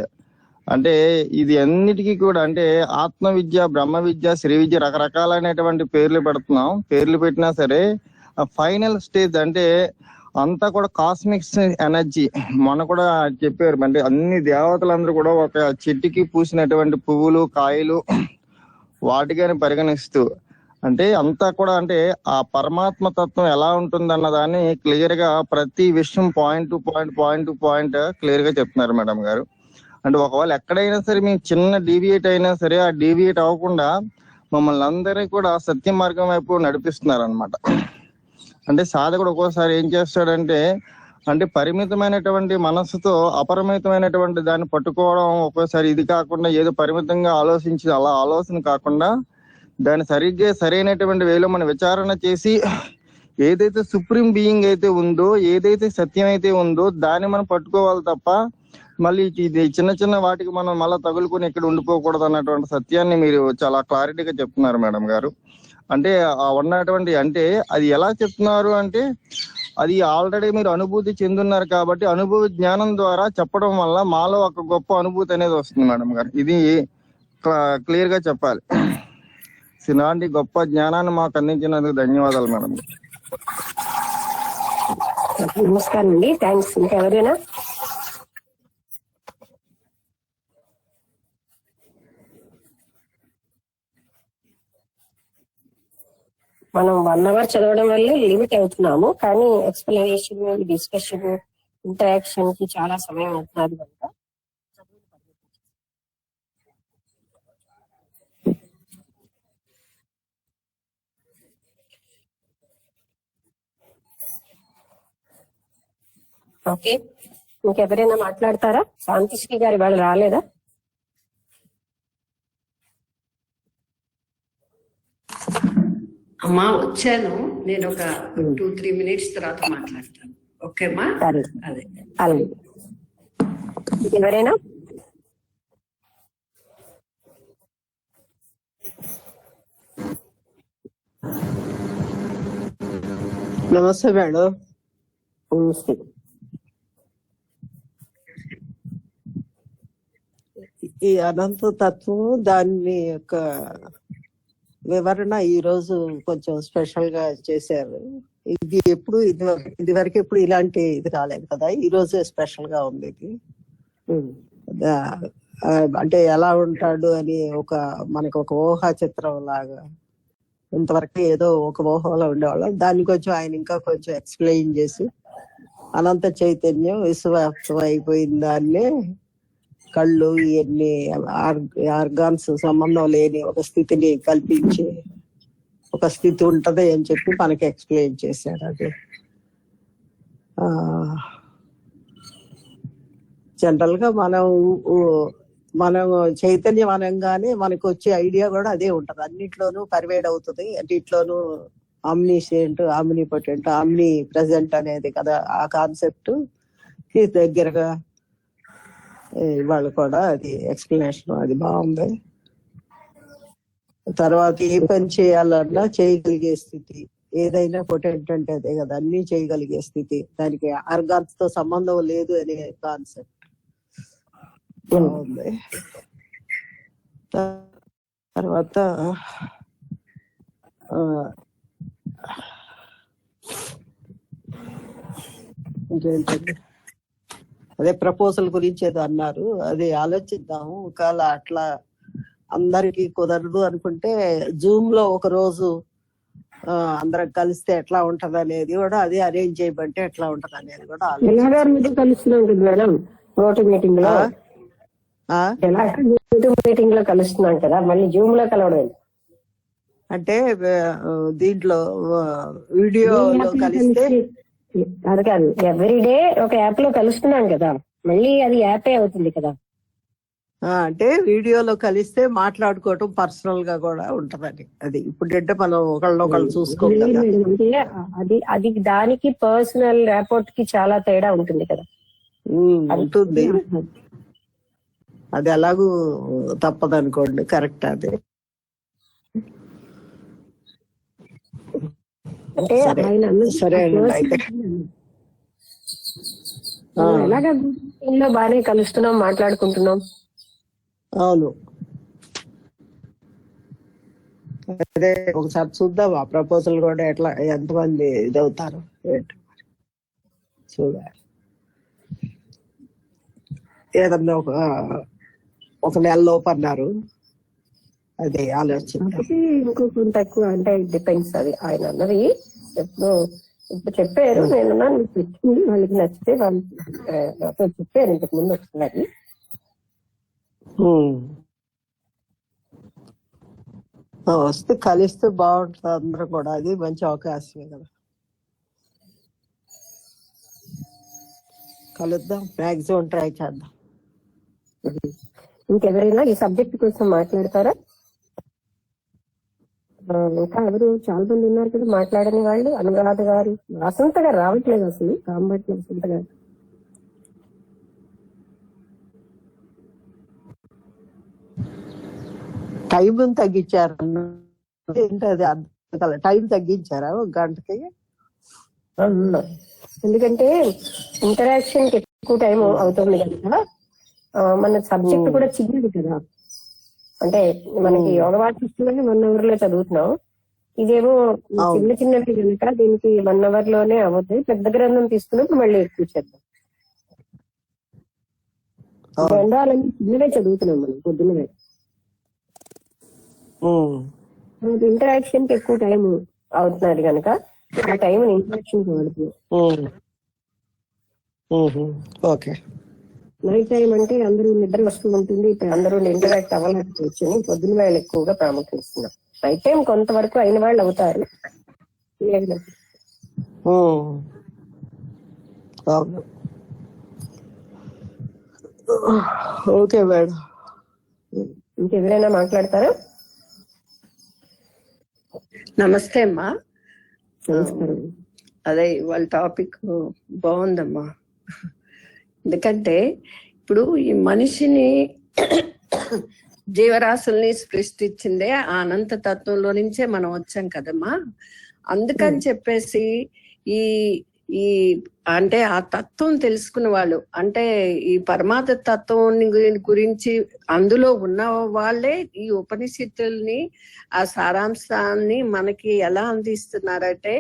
అంటే ఇది అన్నిటికీ కూడా అంటే ఆత్మ విద్య, బ్రహ్మ విద్య, శ్రీ విద్య రకరకాలైనటువంటి పేర్లు పెడుతున్నాం. పేర్లు పెట్టినా సరే ఆ ఫైనల్ స్టేజ్ అంటే అంతా కూడా కాస్మిక్స్ ఎనర్జీ. మొన్న కూడా చెప్పారు అంటే అన్ని దేవతలందరూ కూడా ఒక చెట్టుకి పూసినటువంటి పువ్వులు, కాయలు వాటిగాని పరిగణిస్తూ అంటే అంతా కూడా అంటే ఆ పరమాత్మ తత్వం ఎలా ఉంటుందన్న దాన్ని క్లియర్ గా ప్రతి విషయం పాయింట్ టు పాయింట్ క్లియర్ గా చెప్తున్నారు మేడం గారు. అంటే ఒకవేళ ఎక్కడైనా సరే మేము చిన్న డీవియేట్ అయినా సరే ఆ డీవియేట్ అవ్వకుండా మమ్మల్ని అందరినీ కూడా సత్య మార్గం వైపు నడిపిస్తున్నారు అనమాట. అంటే సాధకుడు ఒక్కోసారి ఏం చేస్తాడంటే అంటే పరిమితమైనటువంటి మనస్సుతో అపరిమితమైనటువంటి దాన్ని పట్టుకోవడం, ఒక్కోసారి ఇది కాకుండా ఏదో పరిమితంగా ఆలోచించి అలా ఆలోచన కాకుండా దాన్ని సరైనటువంటి వేలో మనం విచారణ చేసి ఏదైతే సుప్రీం బీయింగ్ అయితే ఉందో, ఏదైతే సత్యం అయితే ఉందో దాన్ని మనం పట్టుకోవాలి తప్ప మళ్ళీ ఇది చిన్న వాటికి మనం మళ్ళీ తగులుకొని ఇక్కడ ఉండిపోకూడదు అన్నటువంటి సత్యాన్ని మీరు చాలా క్లారిటీగా చెప్తున్నారు మేడం గారు. అంటే ఉన్నటువంటి అంటే అది ఎలా చెప్తున్నారు అంటే అది ఆల్రెడీ మీరు అనుభూతి చెందున్నారు కాబట్టి అనుభవ జ్ఞానం ద్వారా చెప్పడం వల్ల మాలో ఒక గొప్ప అనుభూతి అనేది వస్తుంది మేడం గారు. ఇది క్లియర్ గా చెప్పాలి. ఇలాంటి గొప్ప జ్ఞానాన్ని మాకు అందించినందుకు ధన్యవాదాలు మేడం. నమస్కారం అండి, థ్యాంక్స్. ఇంకెవరైనా? మనం 1 hour చదవడం వల్ల లిమిట్ అవుతున్నాము, కానీ ఎక్స్ప్లెనేషన్, డిస్కషన్, ఇంటరాక్షన్ కి చాలా సమయం అవుతున్నది కనుక ఓకే, ఇంకెవరైనా మాట్లాడతారా? శాంతిశ్రీ గారి వాళ్ళు రాలేదా? అమ్మా వచ్చాను, నేను ఒక 2-3 minutes తర్వాత మాట్లాడతాను. ఓకేమ్మా? సరే, అదే అలాగే. ఎవరైనా? నమస్తే మేడం. నమస్తే. ఈ అనంత తత్వం దాని యొక్క వివరణ ఈ రోజు కొంచెం స్పెషల్ గా చేశారు. ఇది ఎప్పుడు ఇది వరకు ఎప్పుడు ఇలాంటి ఇది రాలేదు కదా, ఈ రోజే స్పెషల్ గా ఉంది ఇది. అంటే ఎలా ఉంటాడు అని మనకు ఒక ఊహా చిత్రం లాగా, ఇంతవరకు ఏదో ఒక ఊహలో ఉండేవాళ్ళం, దాన్ని కొంచెం ఆయన ఇంకా కొంచెం ఎక్స్ప్లెయిన్ చేసి అనంత చైతన్యం విశ్వవ్యాప్తం అయిపోయిన దాన్నే కళ్ళు ఇవన్నీ ఆర్గాన్స్ సంబంధం లేని ఒక స్థితిని కల్పించి ఒక స్థితి ఉంటది అని చెప్పి మనకి ఎక్స్ప్లెయిన్ చేశారు. అది జనరల్ గా మనం చైతన్యం అనగానే మనకు వచ్చే ఐడియా కూడా అదే ఉంటది. అన్నిట్లోనూ పర్వేడ్ అవుతుంది, అన్నిట్లోనూ ఆమ్నిషియంట్, ఆమ్నిపోటెంట్, ఆమ్ని ప్రెసెంట్ అనేది కదా ఆ కాన్సెప్ట్ కి దగ్గరగా ఇవాళ కూడా అది ఎక్స్ప్లెనేషన్ అది బాగుంది. తర్వాత ఏ పని చేయాలన్నా చేయగలిగే స్థితి, ఏదైనా పొటెంట్ అంటే అదే కదా, అన్ని చేయగలిగే స్థితి, దానికి ఆర్గాన్స్ తో సంబంధం లేదు అనే కాన్సెప్ట్ బాగుంది. తర్వాత ఇంకేంటండి, అదే ప్రపోజల్ గురించి ఏదో అన్నారు, అది ఆలోచిద్దాము. ఒకవేళ అట్లా అందరికి కుదరదు అనుకుంటే జూమ్ లో ఒక రోజు అందరం కలిస్తే ఎట్లా ఉంటది అనేది కూడా, అది అరేంజ్ చేయమంటే ఎట్లా ఉంటది అనేది కూడా కలుస్తున్నాం కదా మేడం, ఓటు మీటింగ్ లో మీటింగ్ లో కలుస్తున్నాం కదా, మళ్ళీ జూమ్ లో కలవడం అంటే దీంట్లో వీడియోలో కలిస్తే అది కాదు, ఎవ్రీడే ఒక యాప్ లో కలుస్తున్నాం కదా, మళ్ళీ అది యాపే అవుతుంది కదా. అంటే వీడియోలో కలిస్తే మాట్లాడుకోవటం పర్సనల్ గా కూడా ఉంటదని, అది ఇప్పుడంటే మనం ఒకళ్ళు చూసుకోవాలి. అది దానికి పర్సనల్ ర్యాపోర్ట్ కి చాలా తేడా ఉంటుంది కదా. ఉంటుంది, అది ఎలాగూ తప్పదనుకోండి, కరెక్ట్. అదే అంటే సరే అయితే ఎలాగా బాగానే కలుస్తున్నాం, మాట్లాడుకుంటున్నాం. అవును, అదే ఒకసారి చూద్దాం ఆ ప్రపోజల్ కూడా ఎట్లా ఎంతమంది ఇదవుతారు చూడాలి. ఏదన్నా ఒక నెల లోపు అన్నారు, అది ఆలోచన. ఇంకొక తక్కువ అంటే డిపెండ్స్, అది ఆయన అన్నది ఇప్పుడు చెప్పారు. నేను వాళ్ళకి నచ్చితే వాళ్ళు చెప్పారు ఇంతకు ముందు ఒకసారి. వస్తే కలిస్తే బాగుంటుంది అందరూ కూడా, అది మంచి అవకాశమే కదా. కలుద్దాం, మ్యాక్సిమం ట్రై చేద్దాం. ఇంకెవరైనా ఈ సబ్జెక్ట్ కోసం మాట్లాడతారా? ఇంకా ఎవరు చాలా మంది ఉన్నారు కదా మాట్లాడని వాళ్ళు. అనురాధ గారు, వసంత గారు రావట్లేదు అసలు, కాంబట్టి వసంత గారు. టైం తగ్గించారు ఏంటది, టైం తగ్గించారా ఒక గంటకి? ఎందుకంటే ఇంటరాక్షన్ కి ఎక్కువ టైం అవుతుంది కదా, మన సబ్జెక్ట్ కూడా చిన్నది కదా. అంటే మనకి యోగ వాటిని 1 hour లో చదువుతున్నాం, ఇదేమో చిన్న చిన్నవి కనుక దీనికి 1 hour లోనే అవ్వదు. పెద్ద గ్రంథం తీసుకున్నప్పుడు మళ్ళీ ఎక్కువ చేద్దాం. గ్రంథాలన్నీ చిన్నవే చదువుతున్నాం మనం పొద్దున్నవే. ఇంటరాక్షన్ కి ఎక్కువ టైం అవుతున్నది కనుక ఆ టైం ఇంటరాక్షన్ వాడుతున్నాం. ఓకే, నైట్ టైం అంటే అందరూ నిద్ర వస్తూ ఉంటుంది, అందరూ ఇంటరాక్ట్ అవ్వలేకపోవచ్చు. పొద్దున్న వేళ ఎక్కువగా ప్రాముఖ్యం ఇస్తున్నాం. నైట్ టైం కొంతవరకు అయిన వాళ్ళు అవుతారు. Okay madam. ఇంకెవరైనా మాట్లాడతారా? నమస్తే అమ్మా. నమస్కారం. అదే వాళ్ళ టాపిక్ బాగుందమ్మా. ఎందుకంటే ఇప్పుడు ఈ మనిషిని జీవరాశుల్ని సృష్టించిందే ఆ అనంత తత్వంలో నుంచే మనం వచ్చాం కదమ్మా. అందుకని చెప్పేసి ఈ ఈ అంటే ఆ తత్వం తెలుసుకున్న వాళ్ళు, అంటే ఈ పరమాత్మ తత్వం గురించి అందులో ఉన్న వాళ్ళే ఈ ఉపనిషత్తుల్ని ఆ సారాంశాన్ని మనకి ఎలా అందిస్తున్నారంటే,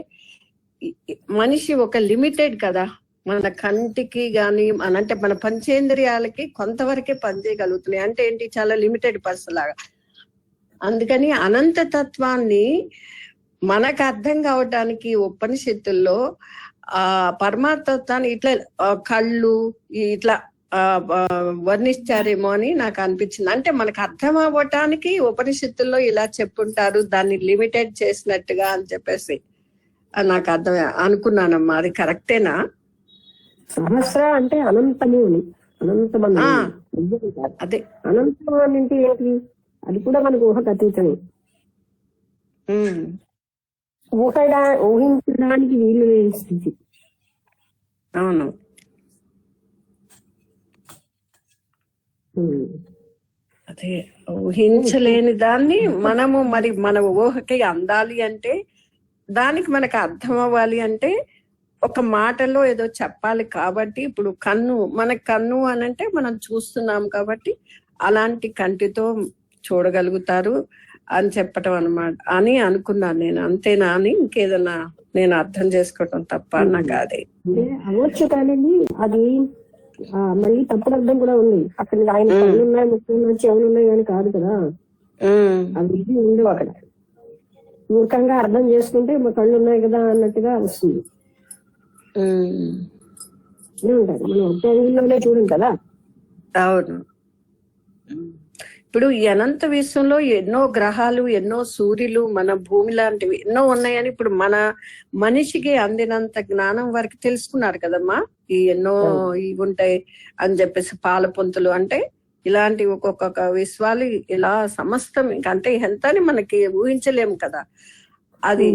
మనిషి ఒక లిమిటెడ్ కదా, మన కంటికి గాని అంటే మన పంచేంద్రియాలకి కొంతవరకే పనిచేయగలుగుతున్నాయి. అంటే ఏంటి, చాలా లిమిటెడ్ పర్సన్ లాగా. అందుకని అనంత తత్వాన్ని మనకు అర్థం కావటానికి ఉపనిషత్తుల్లో ఆ పరమాత్మత్వాన్ని ఇట్లా కళ్ళు ఇట్లా వర్ణిస్తారేమో అని నాకు అనిపించింది. అంటే మనకు అర్థం అవ్వటానికి ఉపనిషత్తుల్లో ఇలా చెప్పుంటారు, దాన్ని లిమిటెడ్ చేసినట్టుగా అని చెప్పేసి నాకు అర్థం అనుకున్నానమ్మా. అది కరెక్టేనా? సహస్ర అంటే అనంతము అని, అనంతమని. అదే అనంతం అంటే ఏంటి? అది కూడా మనకు ఊహకు అతీతమే. ఊహించడానికి వీలు లేని స్థితి. అవును. అదే ఊహించలేని దాన్ని మనము మరి మన ఊహకి అందాలి అంటే, దానికి మనకు అర్థం అవ్వాలి అంటే ఒక మాటలో ఏదో చెప్పాలి. కాబట్టి ఇప్పుడు మనకు కన్ను అనంటే మనం చూస్తున్నాం కాబట్టి అలాంటి కంటితో చూడగలుగుతారు అని చెప్పటం అన్నమాట అని అనుకున్నాను నేను. అంతేనా అని ఇంకేదన్నా నేను అర్థం చేసుకోవటం తప్ప నాకు అదే అవ్వచ్చు. కానీ అది మళ్ళీ తప్పుడు అర్థం కూడా ఉంది. అక్కడ ఆయన కళ్ళు ఉన్నాయి, ముఖ్యం ఉన్నాయి, చెవులు ఉన్నాయి అని కాదు కదా. అవి ఉండవు అక్కడ. మూర్ఖంగా అర్థం చేసుకుంటే మా కళ్ళు ఉన్నాయి కదా అన్నట్టుగా వస్తుంది. ఉంటారు మనం ఒకే చూడం కదా. అవును. ఇప్పుడు ఈ అనంత విశ్వంలో ఎన్నో గ్రహాలు, ఎన్నో సూర్యులు, మన భూమి లాంటివి ఎన్నో ఉన్నాయని ఇప్పుడు మన మనిషికి అందినంత జ్ఞానం వరకు తెలుసుకున్నారు కదమ్మా. ఈ ఎన్నో ఇవి ఉంటాయి అని చెప్పేసి పాల పొంతులు అంటే ఇలాంటి ఒక్కొక్క విశ్వాలు ఇలా సమస్తం ఇంకంటే ఎంత అని మనకి ఊహించలేము కదా. అది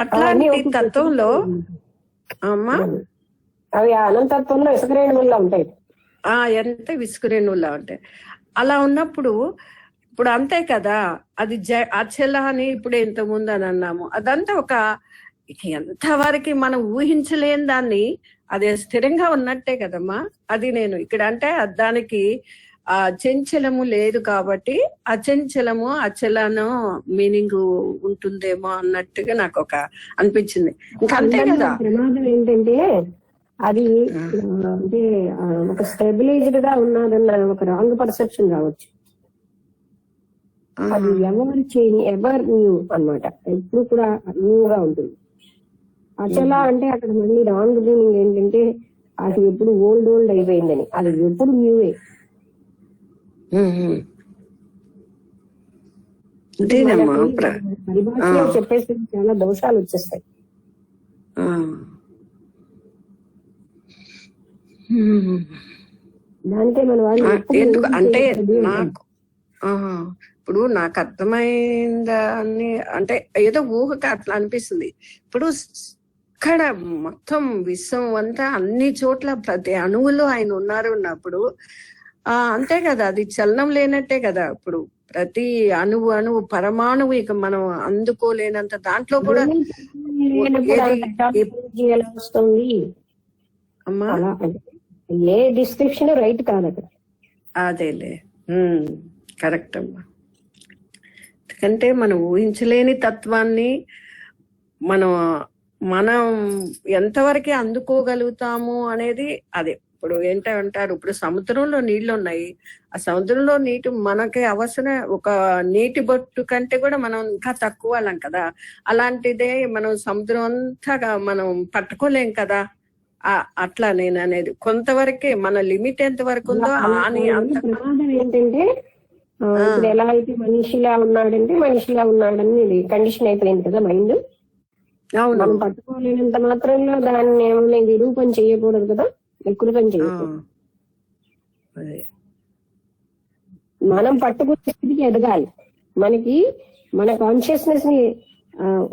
అట్లాంటి తత్వంలో అమ్మా అవి అనంతత్వంలో ఇసుకరేణువుల్లా ఉంటాయి. ఎంత విసుకురేణువుల్లా ఉంటాయి. అలా ఉన్నప్పుడు ఇప్పుడు అంతే కదా, అది అచల అని ఇప్పుడు ఇంతకుముందు అని అన్నాము. అదంతా ఒక ఎంతవరకు మనం ఊహించలేని దాన్ని అది స్థిరంగా ఉన్నట్టే కదమ్మా. అది నేను ఇక్కడ అంటే దానికి ఆ చంచలము లేదు కాబట్టి అచంచలము అచలను మీనింగ్ ఉంటుందేమో అన్నట్టుగా నాకు ఒక అనిపించింది. ఇంకా అంతే కదా. ప్రమాదం ఏంటంటే అది అంటే ఒక స్టెబిలైజ్డ్ గా ఉన్నదన్న ఒక రాంగ్ పర్సెప్షన్ రావచ్చు. అది ఎవర్ న్యూ అన్నమాట. ఎప్పుడు కూడా న్యూగా ఉంటుంది. అచలా అంటే అక్కడ మళ్ళీ రాంగ్ మీనింగ్ ఏంటంటే అది ఎప్పుడు ఓల్డ్ అయిపోయిందని. అది ఎప్పుడు న్యూవే. పరిభాషలో చెప్పేసి చాలా దోషాలు వచ్చేస్తాయి. దానికే మన వాళ్ళు ఎందుకు అంటే నాకు ఇప్పుడు నాకు అర్థమైందా అని అంటే ఏదో ఊహకి అట్లా అనిపిస్తుంది. ఇప్పుడు ఇక్కడ మొత్తం విశ్వం అంతా అన్ని చోట్ల ప్రతి అణువులో ఆయన ఉన్నప్పుడు అంతే కదా, అది చలనం లేనట్టే కదా. ఇప్పుడు ప్రతి అణువు పరమాణువు ఇక మనం అందుకోలేనంత దాంట్లో కూడా అమ్మా ఏ డిస్క్రిప్షన్ రైట్ కాదు అక్కడ. అదేలే కరెక్ట్ అమ్మా. ఎందుకంటే మనం ఊహించలేని తత్వాన్ని మనం ఎంతవరకు అందుకోగలుగుతాము అనేది అదే. ఇప్పుడు ఏంటంటారు, ఇప్పుడు సముద్రంలో నీళ్లు ఉన్నాయి, ఆ సముద్రంలో నీటి మనకి అవసరం ఒక నీటి బొట్టు కంటే కూడా మనం ఇంకా తక్కువ వాళ్ళం కదా. అలాంటిదే మనం సముద్రం అంతా మనం పట్టుకోలేం కదా. అట్లా నేను అనేది కొంతవరకే మన లిమిట్ ఎంత వరకు ఉందో ప్రమాదం ఏంటంటే ఇప్పుడు ఎలా అయితే మనిషిలా ఉన్నాడని కండిషన్ అయిపోయింది కదా మైండ్. మనం పట్టుకోలేనంత మాత్రంలో దాన్ని ఏమైనా నిరూపణ చేయకూడదు కదా, వికృతం చేయకూడదు. అదే మనం పట్టుకునే స్థితికి ఎదగాలి. మనకి మన కాన్షియస్నెస్ ని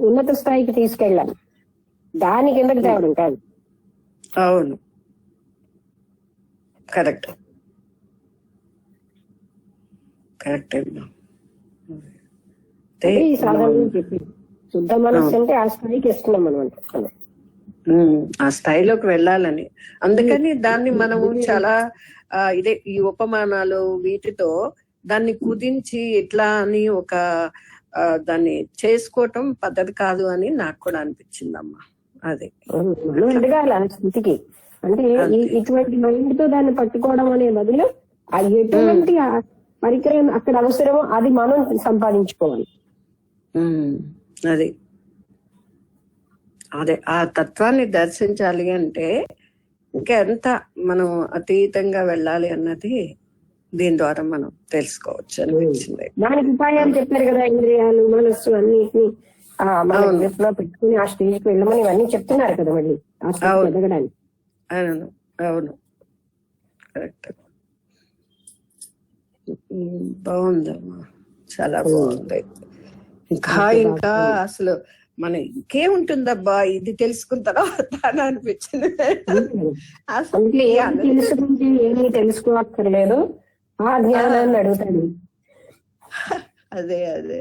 ఉన్నత స్థాయికి తీసుకెళ్ళాలి, దాని కిందకి తేవడం కాదు. అవును, కరెక్ట్ కరెక్ట్ అమ్మా. అంటే ఈ సాధన చెప్పి శుద్ధ మనస్సు అంటే ఆ స్థాయికి ఇస్తున్నాం మనం. ఆ స్థాయిలోకి వెళ్ళాలని, అందుకని దాన్ని మనము చాలా ఇదే ఈ ఉపమానాలు వీటితో దాన్ని కుదించి ఇట్లా అని ఒక దాన్ని చేసుకోవటం పద్ధతి కాదు అని నాకు కూడా అనిపించిందమ్మా. అదే మనం ఎదగాలి ఆ స్థితికి. అంటే ఇటువంటి మైండ్ తో దాన్ని పట్టుకోవడం అనే బదులు ఆ ఎటువంటి పరికరం అక్కడ అవసరమో అది మనం సంపాదించుకోవాలి. అది అదే ఆ తత్వాన్ని దర్శించాలి అంటే ఇంకెంత మనం అతీతంగా వెళ్ళాలి అన్నది దీని ద్వారా మనం తెలుసుకోవచ్చు అనిపించింది. దానికి ఉపాయాలు చెప్పారు కదా, ఇంద్రియాలు మనస్సు అన్నిటిని పెట్టుకుని ఆ స్టేజ్కి వెళ్ళమని ఇవన్నీ చెప్తున్నారు కదా మళ్ళీ ఆ స్టేజ్ ఎదగడానికి. అవును అవును కరెక్ట్. బాగుందమ్మా, చాలా బాగుంది. ఇంకా ఇంకా అసలు మన ఇంకేముంటుందబ్బా ఇది తెలుసుకున్న తర్వాత అని అనిపించింది. తెలుసుకుంటే ఏమీ తెలుసుకోక్కర్లేదు, ఆ జ్ఞానాన్ని అడుగుతాను. అదే అదే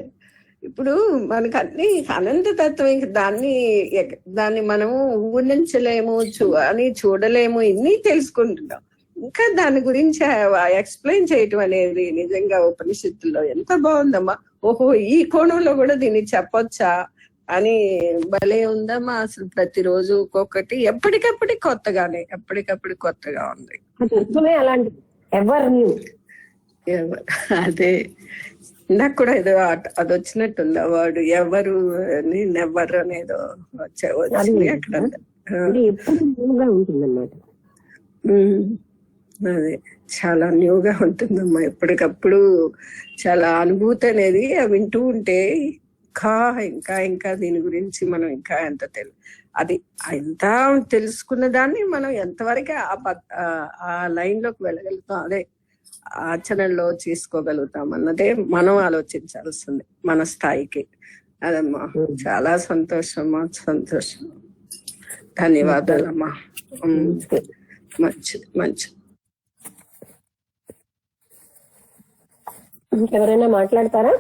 ఇప్పుడు మనకు అన్ని అనంత తత్వం, ఇంక దాన్ని మనము ఊహించలేము అని చూడలేము, ఇన్ని తెలుసుకుంటున్నాం. ఇంకా దాని గురించి ఎక్స్ప్లెయిన్ చేయటం అనేది నిజంగా ఉపనిషత్తుల్లో ఎంత బాగుందమ్మా. ఓహో ఈ కోణంలో కూడా దీన్ని చెప్పొచ్చా అని భలే ఉందమ్మా. అసలు ప్రతిరోజు ఒక్కొక్కటి ఎప్పటికప్పుడు కొత్తగా ఉంది. అలాంటి అదే నాకు కూడా ఏదో అది వచ్చినట్టుంది అవార్డు, ఎవరు నెవర్ అనేదో వచ్చింది అక్కడ. అదే చాలా న్యూగా ఉంటుందమ్మా, ఎప్పటికప్పుడు చాలా అనుభూతి అనేది వింటూ ఉంటే ఇంకా ఇంకా దీని గురించి మనం ఇంకా ఎంత అది ఎంత తెలుసుకున్న దాన్ని మనం ఎంతవరకు ఆ లైన్ లోకి వెళ్ళగలుగుతాం, అదే ఆచరణలో చేసుకోగలుగుతాం అన్నదే మనం ఆలోచించాల్సింది మన స్థాయికి. అదమ్మా చాలా సంతోషమ్మా, సంతోషం. ధన్యవాదాలమ్మా. మంచిది. ఇంకెవరైనా మాట్లాడతారా?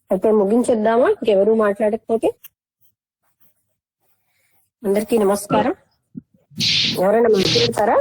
అయితే ముగించేద్దామా, ఇంకెవరు మాట్లాడకపోతే? అందరికీ నమస్కారం. ఎవరైనా మాట్లాడతారా?